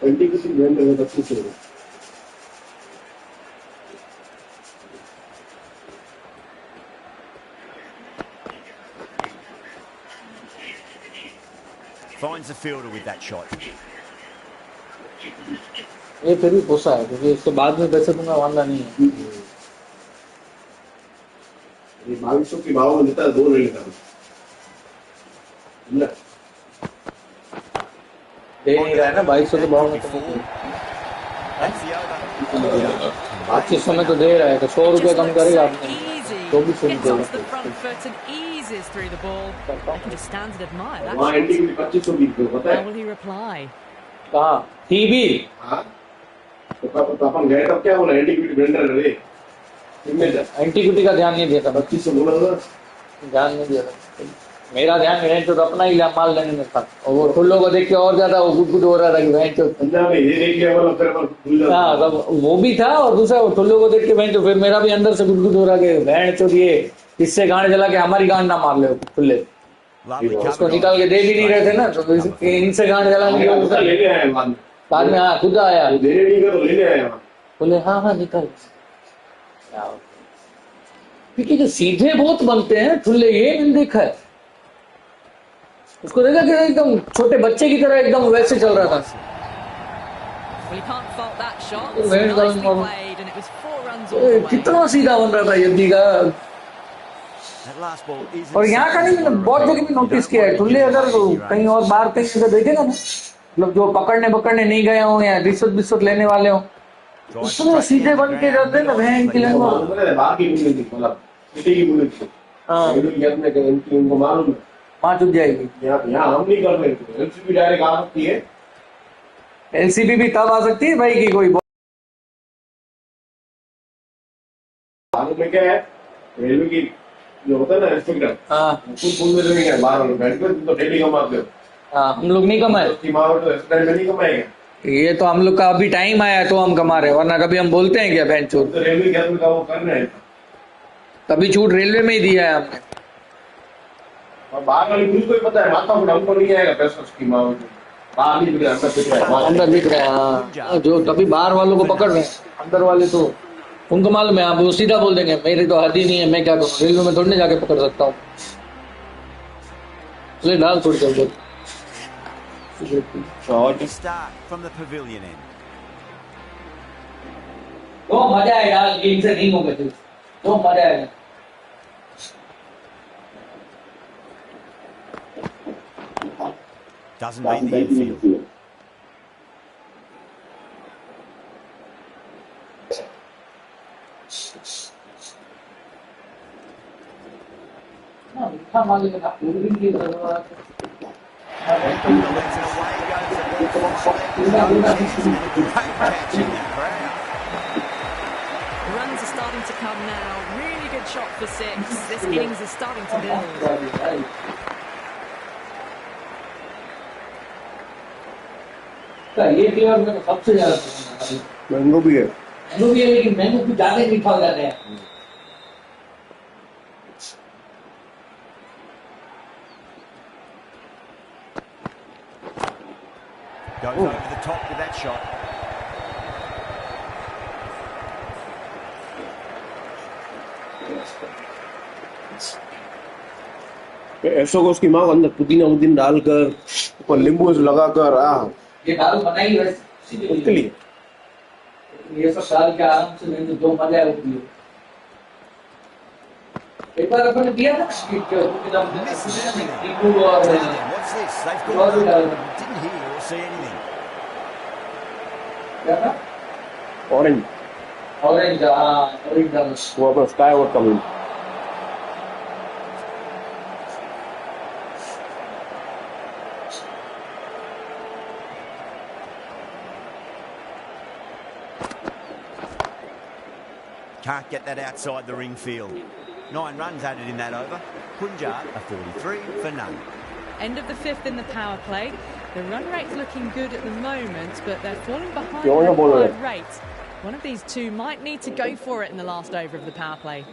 20 की गेम में 25 है. Finds the fielder with that shot. ये फिर भी पोसा है क्योंकि इसके बाद में पैसे दूंगा वाला नहीं है. ये 2200 की भाव में लेता है 2 नहीं लेता. दे नहीं रहा है ना 2200 के भाव में. तो That's the over. आज के समय तो दे रहा है तो 100 रुपए कम करेगा आपने. तो भी सही Gets onto the देगा. front foot and eases through the ball. I can just stand and admire that वहाँ एंटी shot. की 2500 बीत गए पता How है. will he reply? कहाँ? टीवी. हाँ. तो अपन गए तब क्या बोला एंटी की वेंडर रे. सिग्नेचर. एंटीक्विटी का ध्यान नहीं देता. 2500 बोला था. ध्यान नहीं दिया था. मेरा ध्यान है तो अपना ही माल लेने में था. और वो ठुल्लो को देख के और ज्यादा वो गुड हो रहा था कि बहन तो. पंजाब में ये देख लिया वाला फिर भूल जाता. हाँ तब वो भी था और दूसरा वो ठुल्लो को देख के बहन तो फिर मेरा भी अंदर से गुड हो रहा कि बहन तो ये इससे गांड जला के हमारी गांड ना मार ले खुले. Lovely उसको cover निकाल के दे भी नहीं रहे थे ना तो इनसे गांड जलाने की उसका लेने आया बाद में. बाद में हाँ खुद आया. वो देने नहीं का तो लेने आया. बोले हाँ निकल. क्योंकि जो सीधे बहुत बनते हैं ठुल्ले ये मैंने देखा है. उसको देखा कि एकदम छोटे बच्चे की तरह एकदम वैसे चल रहा था. Well, you can't fault that shot. Oh, It's very well, nicely Mom. played, and it was 4 runs all the way. कितना सीधा बन रहा था यद्दी का. That last ball isn't और यहाँ का नहीं मैंने बहुत जगह भी नोटिस किया है. ठुल्ले अगर कहीं और बाहर कहीं अगर देखेगा ना मतलब जो पकड़ने नहीं गए हो या रिश्वत लेने वाले हो उसमें सीधे बन के जाते हैं ना बहन के लिए. बाहर की बुलेट थी मतलब सिटी की बुलेट थी. हाँ उनको मालूम है वहाँ चुप जाएगी. यहाँ हम नहीं कर रहे थे. एलसीबी डायरेक्ट आ सकती है. एलसीबी भी तब आ सकती है भाई की कोई मालूम में क्या है रेलवे की जो होता है ना इंस्पेक्टर. हाँ फुल में रहेंगे बाहर वाले बैठ के तो डेली कमाते हो. हाँ हम लोग नहीं कमाए. तो एक्सीडेंट में नहीं कमाएंगे. ये तो हम लोग का अभी टाइम आया तो हम कमा रहे वरना कभी हम बोलते हैं क्या बहन चोट. तो रेलवे के का वो कर रहे हैं. तभी छूट रेलवे में ही दिया है हमने. और बाहर वाली पुलिस को ही पता है माथा को हमको नहीं आएगा पैसा उसकी माँ बाहर नहीं दिख रहा है. अंदर दिख रहा है. हाँ जो तभी बाहर वालों को पकड़ रहे हैं अंदर वाले तो उनको मालूम है. आप वो सीधा बोल देंगे मेरी तो हद ही नहीं है मैं क्या करूँ. रेलवे में थोड़ी जाके पकड़ सकता हूँ. ले डाल थोड़ी जल्दी. Start from the pavilion end. वो मजा है यार गेम से नहीं होगा तो मजा है. Doesn't mean the infield. Great catch in the crowd. The runs are starting to come now. Really good shot for 6. This innings is starting to build. ये फ्लेवर में तो सबसे ज्यादा पसंद है। मैंगो भी है लेकिन मैंगो कुछ ज्यादा मीठा हो जाता है। Goes over the top with that shot. ऐसो को उसकी माँ अंदर पुदीना उदीन डालकर ऊपर नींबू लगाकर ये दारू बनाई वैसे उसके लिए ये सब डाल के आराम से नहीं तो जो मजा है वो पियो। एक बार अपन ने दिया ना नींबू और What's this? They've got didn't hear or see anything. क्या था? ऑरेंज ऑरेंज ऑरेंज डाल वो अपना स्काई और coming Can't get that outside the ring field. 9 runs added in that over. Punjab a 43 for none. End of the 5th in the power play. The run rate's looking good at the moment, but they're falling behind Yo, the ball required rate. One of these two might need to go for it in the last over of the power play.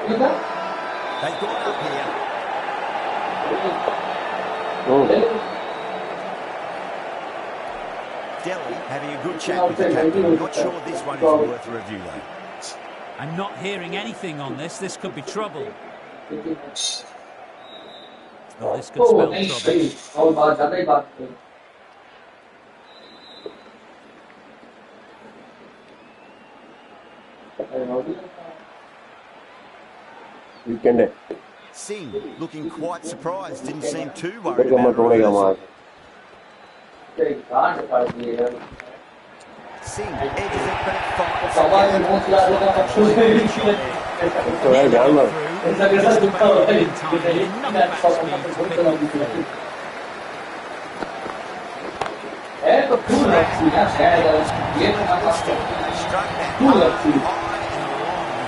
They've gone up here. Delhi having a good chat with the captain. I'm not sure this one is worth a review though. I'm not hearing anything on this. This could be trouble. Oh, this could spell trouble. Weekend है Singh looking quite surprised. Didn't seem too worried about it. Singh edges it, but it finds struck that high and long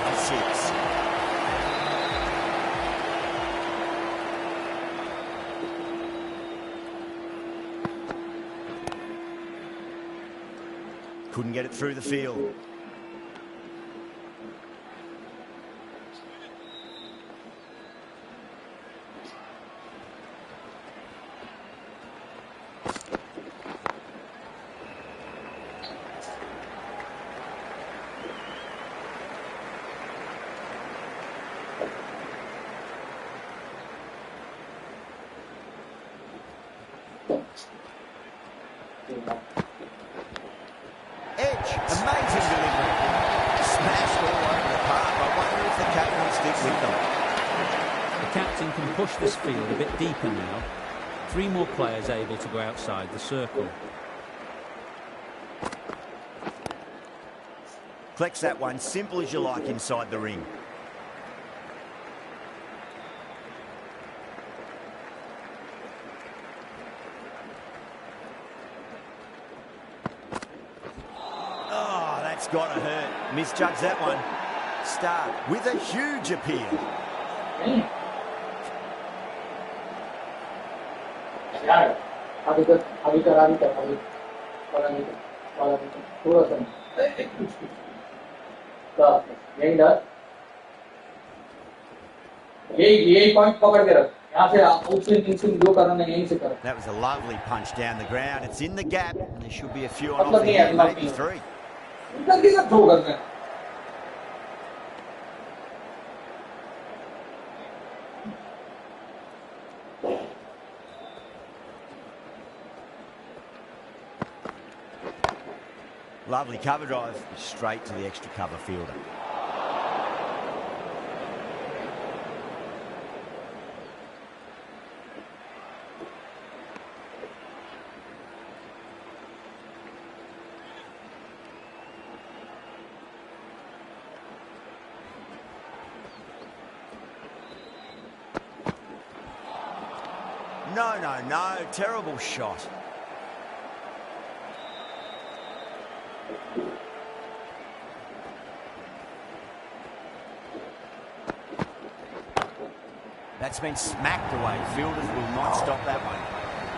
for 6. Couldn't get it through the field. Edge, amazing delivery. Smashed all over the park. I wonder if the captain will stick with them. The captain can push this field a bit deeper now. 3 more players able to go outside the circle. Collects that one, simple as you like inside the ring. Oh, that's got to hurt. Misjudged that one. Stark with a huge appeal. That was a lovely punch down the ground. It's in the gap. There should be a few on offer here, maybe 3. Lovely cover drive, straight to the extra cover fielder. No, no, no. Terrible shot. That's been smacked away. Fielders will not stop that one.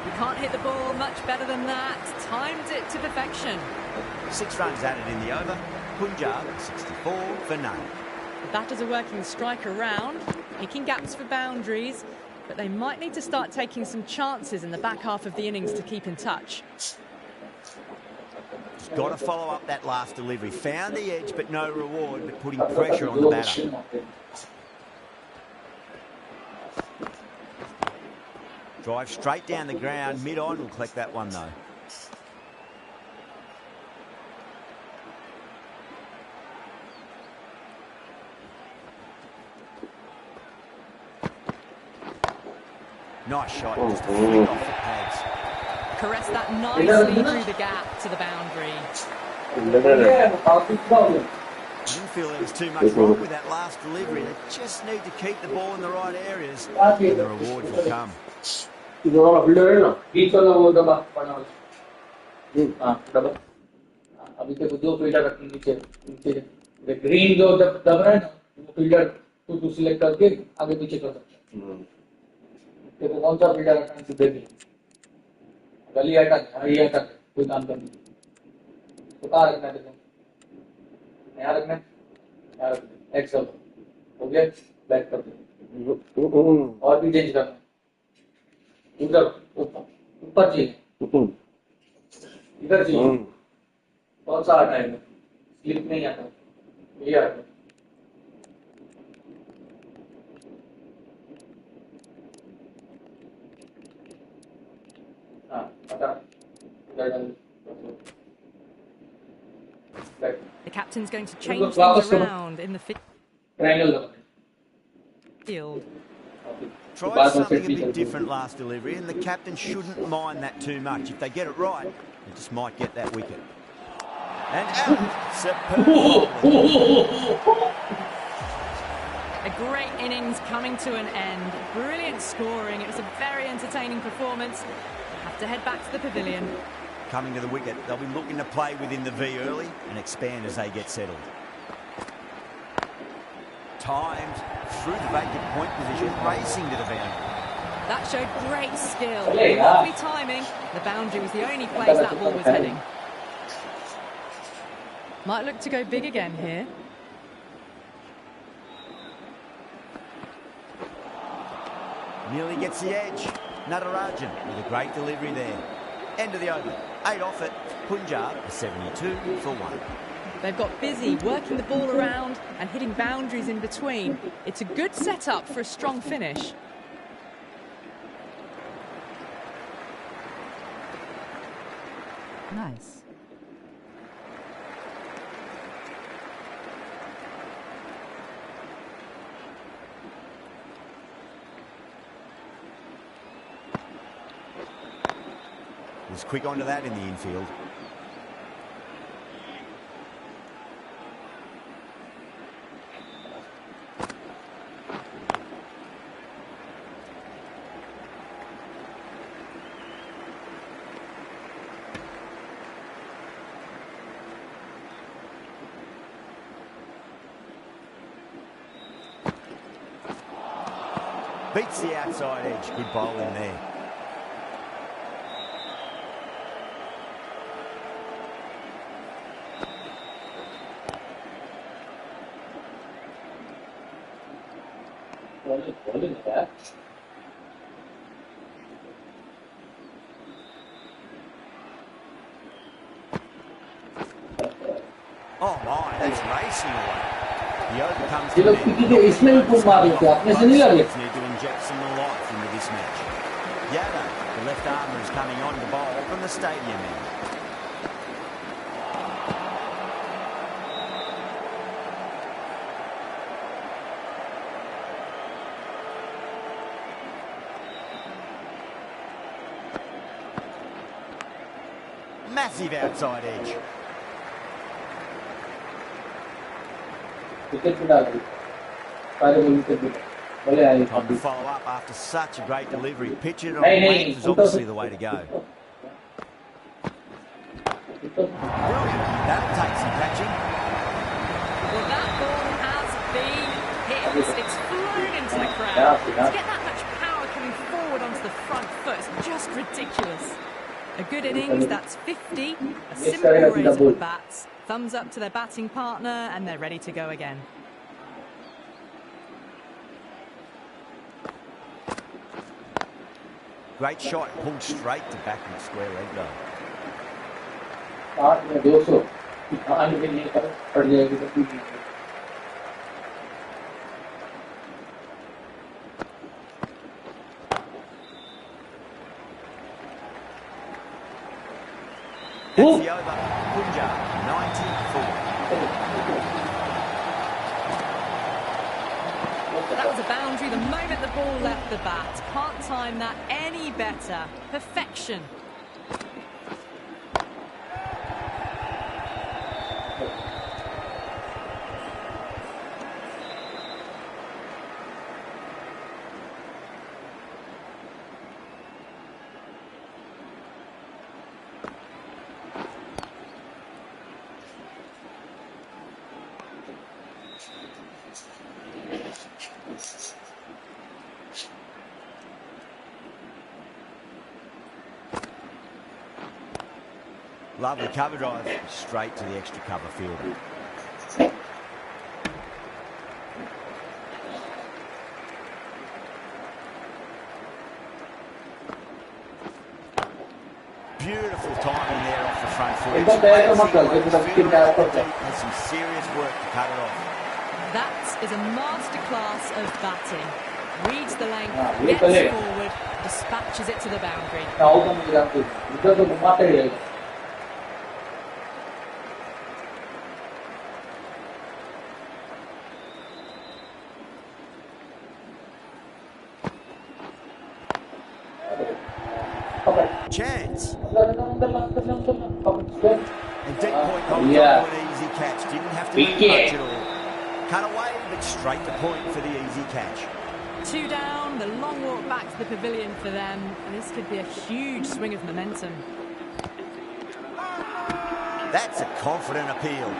You can't hit the ball much better than that. Timed it to perfection. 6 runs added in the over. Punjab 64 for none. The batters are working the strike around, picking gaps for boundaries, but they might need to start taking some chances in the back half of the innings to keep in touch. Just got to follow up that last delivery. Found the edge, but no reward, but putting pressure on the batter. Drive straight down the ground, mid-on, will collect that one though. Nice shot, just a flick off the pads. Caress that nicely through the gap to the boundary. I didn't feel there was too much wrong with that last delivery. They just need to keep the ball in the right areas and the rewards will come. अभी तक जो fielder रखने नीचे नीचे green जो जब दब रहा है ना वो फील्डर तू सिलेक्ट करके आगे पीछे कर सकता है देखो कौन सा फील्डर रखना है सीधे भी गली हटा हरी हटा कोई काम करनी तो कहाँ रखना है देखो यहाँ रखना है यहाँ रखना है एक्सल हो गया बैक कर दो और भी चेंज करना उधर ऊपर चाहिए इधर चाहिए कौन सा आता है स्लिप नहीं आता ये आता है The captain's going to change things around in the field. Tried something a bit different last delivery, and the captain shouldn't mind that too much. If they get it right, they just might get that wicket. And out. Superb. A great innings coming to an end. Brilliant scoring. It was a very entertaining performance. Have to head back to the pavilion. Coming to the wicket, they'll be looking to play within the V early and expand as they get settled. Timed through the vacant point position, racing to the boundary. That showed great skill. Lovely timing. The boundary was the only place that ball was heading. Might look to go big again here. Nearly gets the edge. Natarajan with a great delivery there. End of the over. 8 off it. Punjab 72 for 1. They've got busy working the ball around and hitting boundaries in between. It's a good setup for a strong finish. Nice. Was quick onto that in the infield. Beats the outside edge. Good bowling there. Oh my, that's racing away. The over comes to an end. Need to inject some life into this match. Yadav, the left armour, is coming on to bowl from the stadium end. Massive outside edge. Wicket पे डाल दी सारे ball wicket पे Time to follow up after such a great delivery. Pitch it on length is obviously the way to go. Brilliant. That'll take some catching. Well, that ball has been hit. It's flown into the crowd. To get that much power coming forward onto the front foot is just ridiculous. A good innings, that's 50. A simple raise of the bats. Thumbs up to their batting partner, and they're ready to go again. Great shot, pulled straight to back in the square leg though. That's the over. Punjab, 94. That was a boundary the moment the ball left the bat. Can't time that any better. Perfection. Lovely cover drive, straight to the extra cover fielder. Beautiful timing there off the front foot. It's amazing. Has some serious work to cut it off. That is a masterclass of batting. Reads the length, gets forward, dispatches it to the boundary. Chance. And deep point holds on to an easy catch. Didn't have to move much at all. Cut away, but straight to point for the easy catch. 2 down, the long walk back to the pavilion for them, and this could be a huge swing of momentum. That's a confident appeal.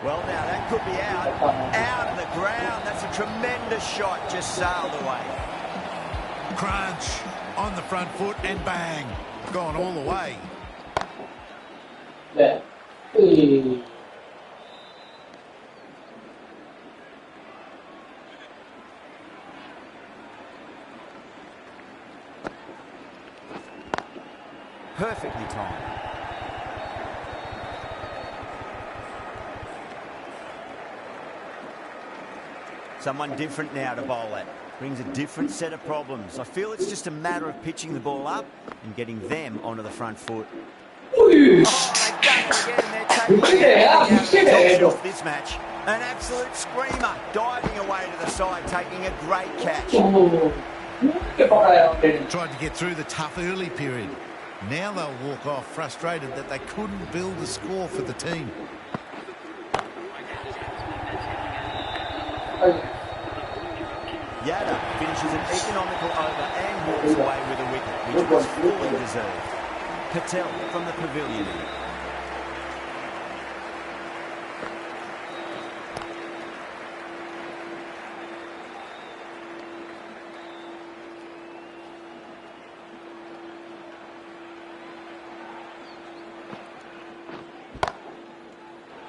Well, now that could be out. Out of the ground. That's a tremendous shot. Just sailed away. Crunch on the front foot and bang. Gone all the way. Perfectly timed. Someone different now to bowl at. Brings a different set of problems. I feel it's just a matter of pitching the ball up and getting them onto the front foot. Oh, they've done it again. They're taking everything out of this match. An absolute screamer, diving away to the side, taking a great catch. Tried to get through the tough early period. Now they'll walk off frustrated that they couldn't build a score for the team. Yada finishes an economical over and walks away with a wicket, which was fully deserved. Patel from the pavilion.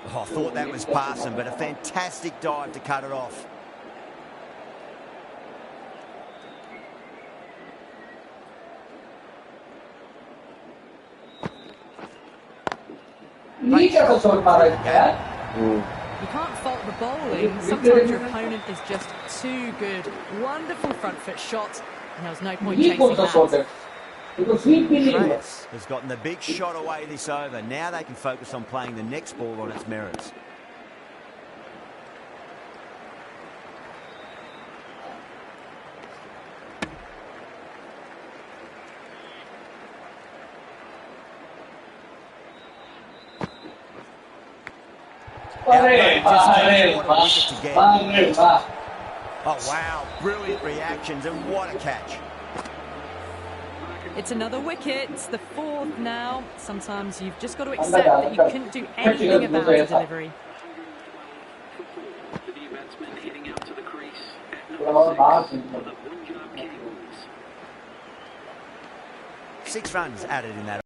Oh, I thought that was passing, but a fantastic dive to cut it off. You can't fault the bowling. Sometimes your opponent is just too good. Wonderful front foot shot, and there was no point chasing that. Travis has gotten the big shot away this over. Now they can focus on playing the next ball on its merits. Outplayed just then. What a wicket to get. Oh, wow. Brilliant reactions, and what a catch. It's another wicket. It's the fourth now. Sometimes you've just got to accept that you couldn't do anything about the delivery. The new batsman heading out to the crease at number 6 for the Punjab Kings. 6 runs added in that.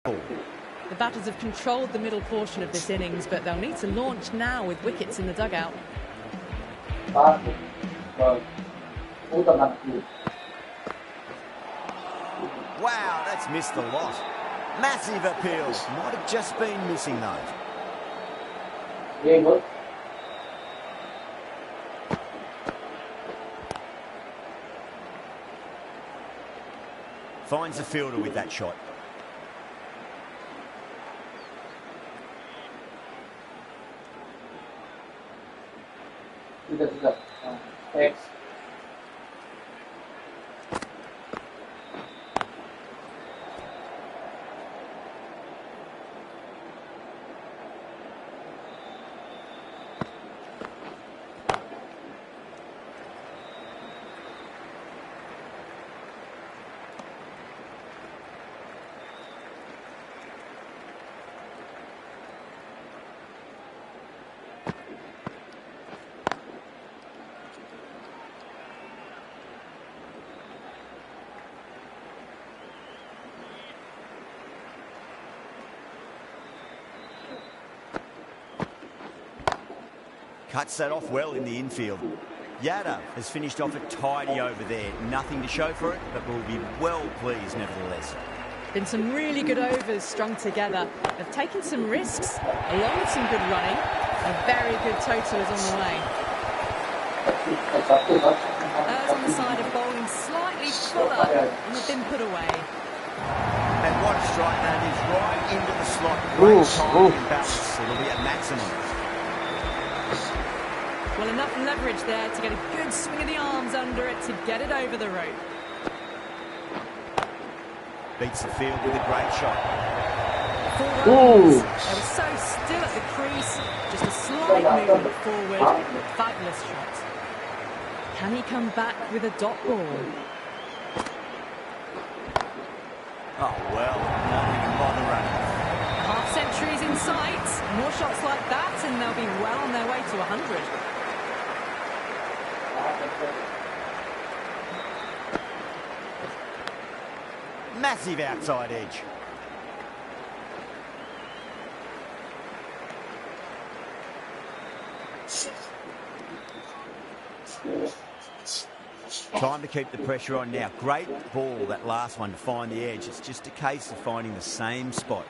The batters have controlled the middle portion of this innings, but they'll need to launch now with wickets in the dugout. Wow, that's missed a lot. Massive appeal. Might have just been missing those. Finds the fielder with that shot. X. Cuts that off well in the infield. Yadav has finished off a tidy over there. Nothing to show for it, but will be well pleased nevertheless. Been some really good overs strung together. They've taken some risks, along with some good running. A very good total is on the way. Errs on the side of bowling slightly fuller, and they've been put away. And what a strike that is, right into the slot. Great timing and balance. It'll be at maximum. Well, enough leverage there to get a good swing of the arms under it to get it over the rope. Beats the field with a great shot. 4 runs. They were so still at the crease. Just a slight movement forward. Fabulous shot. Can he come back with a dot ball? Oh, well, not even bother running. Half centuries in sight. More shots like that and they'll be well on their way to 100. Massive outside edge. Time to keep the pressure on now. Great ball, that last one, to find the edge. It's just a case of finding the same spot.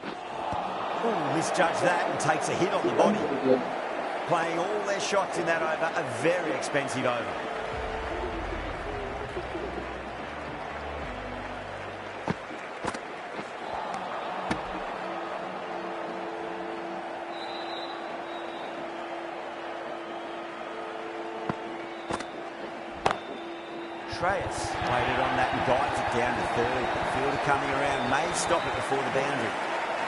Oh, misjudged that and takes a hit on the body. Playing all their shots in that over, a very expensive over. Treyas played it on that and guides it down to third. Fielder coming around, may stop it before the boundary.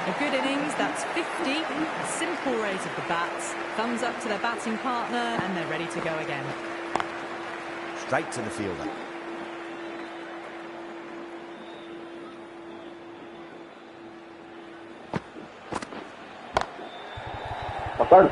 A good innings, that's 50. A simple raise of the bats. Thumbs up to their batting partner and they're ready to go again. Straight to the fielder. Pakad.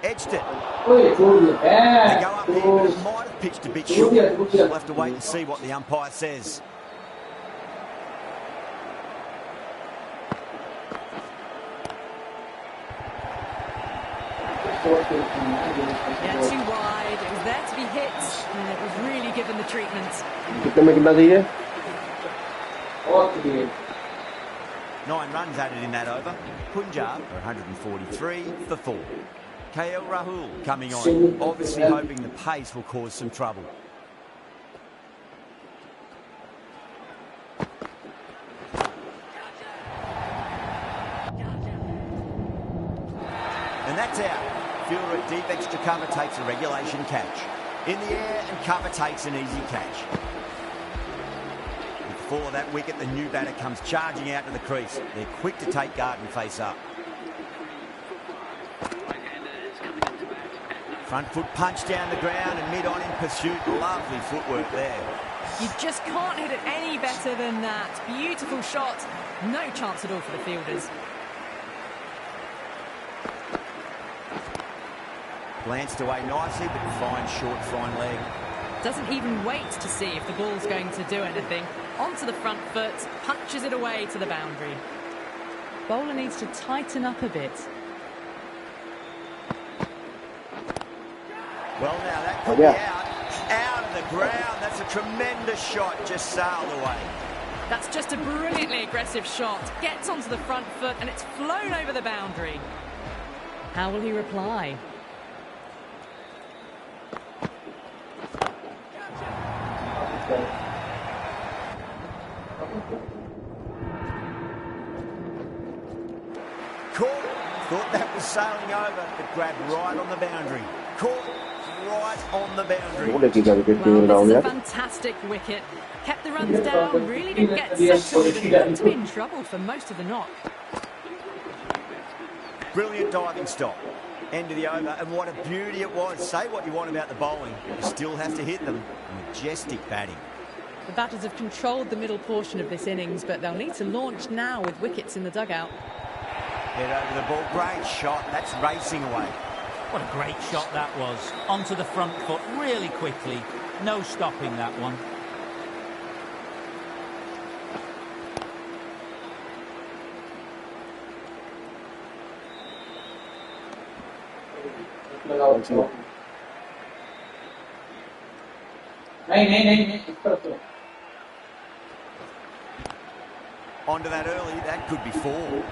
Edged it. They go up there, but it might have pitched a bit short. We'll have to wait and see what the umpire says. Yeah, too wide. It was there to be hit, and it was really given the treatment. 9 runs added in that over. Punjab are 143 for 4. KL Rahul coming on, obviously hoping the pace will cause some trouble. extra cover takes a regulation catch. In the air and cover takes an easy catch. With the fall of that wicket, the new batter comes charging out to the crease. They're quick to take guard and face up. Front foot punch down the ground and mid-on in pursuit. Lovely footwork there. You just can't hit it any better than that. Beautiful shot. No chance at all for the fielders. Glanced away nicely, but fine short, fine leg. Doesn't even wait to see if the ball's going to do anything. Onto the front foot, punches it away to the boundary. Bowler needs to tighten up a bit. Well, now that could be out of the ground. That's a tremendous shot, just sailed away. That's just a brilliantly aggressive shot. Gets onto the front foot and it's flown over the boundary. How will he reply? Caught. Thought that was sailing over, but grabbed right on the boundary. Caught right on the boundary. Well, this is a fantastic wicket. Kept the runs down, really didn't get settled, and looked to be in trouble for most of the knock. Brilliant diving stop. End of the over, and what a beauty it was. Say what you want about the bowling, you still have to hit them. Majestic batting. The batters have controlled the middle portion of this innings, but they'll need to launch now with wickets in the dugout. Head over the ball, great shot. That's racing away. What a great shot that was. Onto the front foot really quickly. No stopping that one. Onto that early, that could be 4.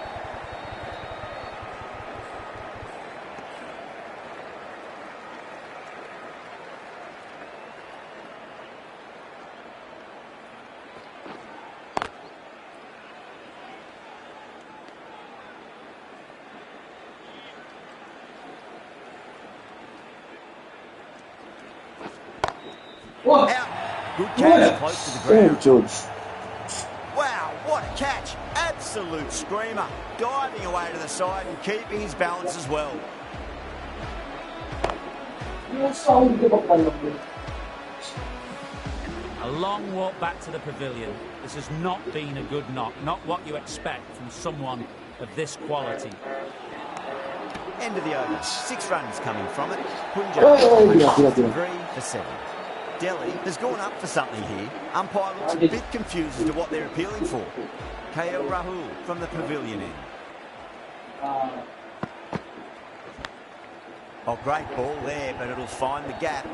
Out. Good catch, close to the ground. Wow, what a catch. Absolute screamer. Diving away to the side and keeping his balance as well. A long walk back to the pavilion. This has not been a good knock. Not what you expect from someone of this quality. End of the over. 6 runs coming from it. Punjab 3 for 7. Delhi has gone up for something here. Umpire looks a bit confused as to what they're appealing for. KL Rahul from the pavilion end. Oh, great ball there, but it'll find the gap.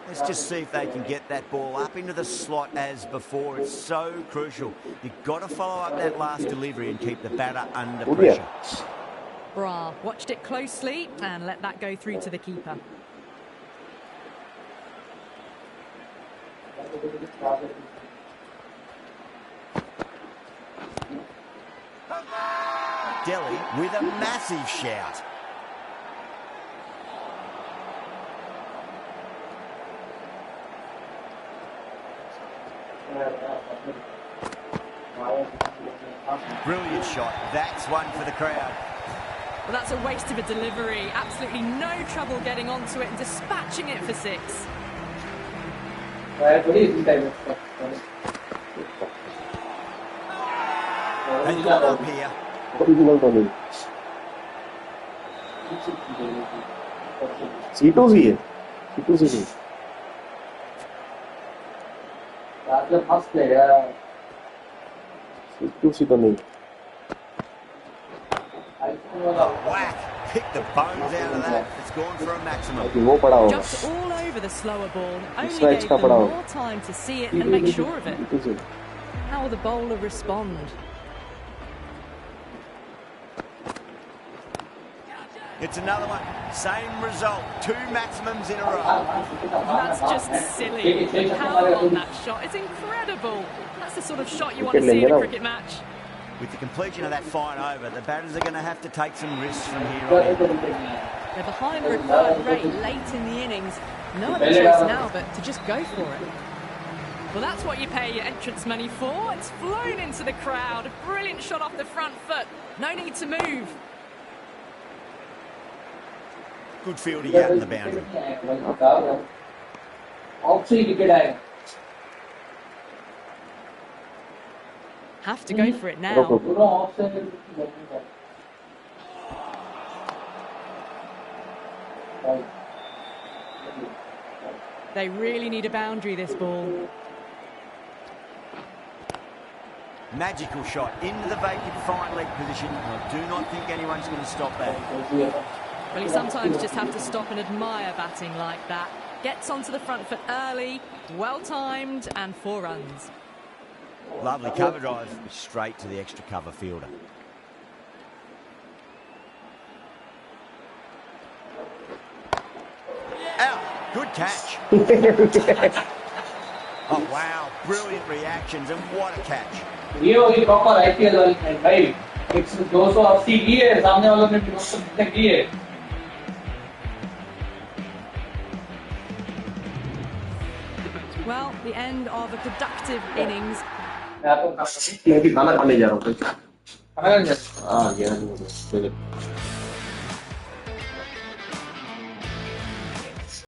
Let's just see if they can get that ball up into the slot as before. It's so crucial. You've got to follow up that last delivery and keep the batter under pressure. Bra watched it closely and let that go through to the keeper. Delhi with a massive shout. Brilliant shot. That's one for the crowd. Well, that's a waste of a delivery. Absolutely no trouble getting onto it and dispatching it for 6. They've got up here. सीटों से है सीटों से नहीं सीटों से तो नहीं Whack! Pick the bones out of that. It's gone for a maximum. वो पड़ा होगा Jumped all over the slower ball. Only gave them more time to see it and make sure of it. How will the bowler respond? It's another one. Same result. 2 maximums in a row. That's just silly. The power on that shot is incredible. That's the sort of shot you want to see in a cricket match. With the completion of that fine over, the batters are going to have to take some risks from here on in. They're behind the required rate late in the innings. No other choice now but to just go for it. Well, that's what you pay your entrance money for. It's flown into the crowd. A brilliant shot off the front foot. No need to move. Good fielding out in the boundary. Have to go for it now. They really need a boundary, this ball. Magical shot into the vacant fine leg position. I do not think anyone's going to stop that. Well, you sometimes just have to stop and admire batting like that. Gets onto the front foot early, well-timed, and 4 runs. Lovely cover drive straight to the extra cover fielder. Out. Good catch. Oh, wow. Brilliant reactions, and what a catch. ये होगी proper IPL वाली भाई 280 की है सामने वालों ने 270 की है Well, the end of a productive innings. मैं भी खाना खाने जा रहा हूँ।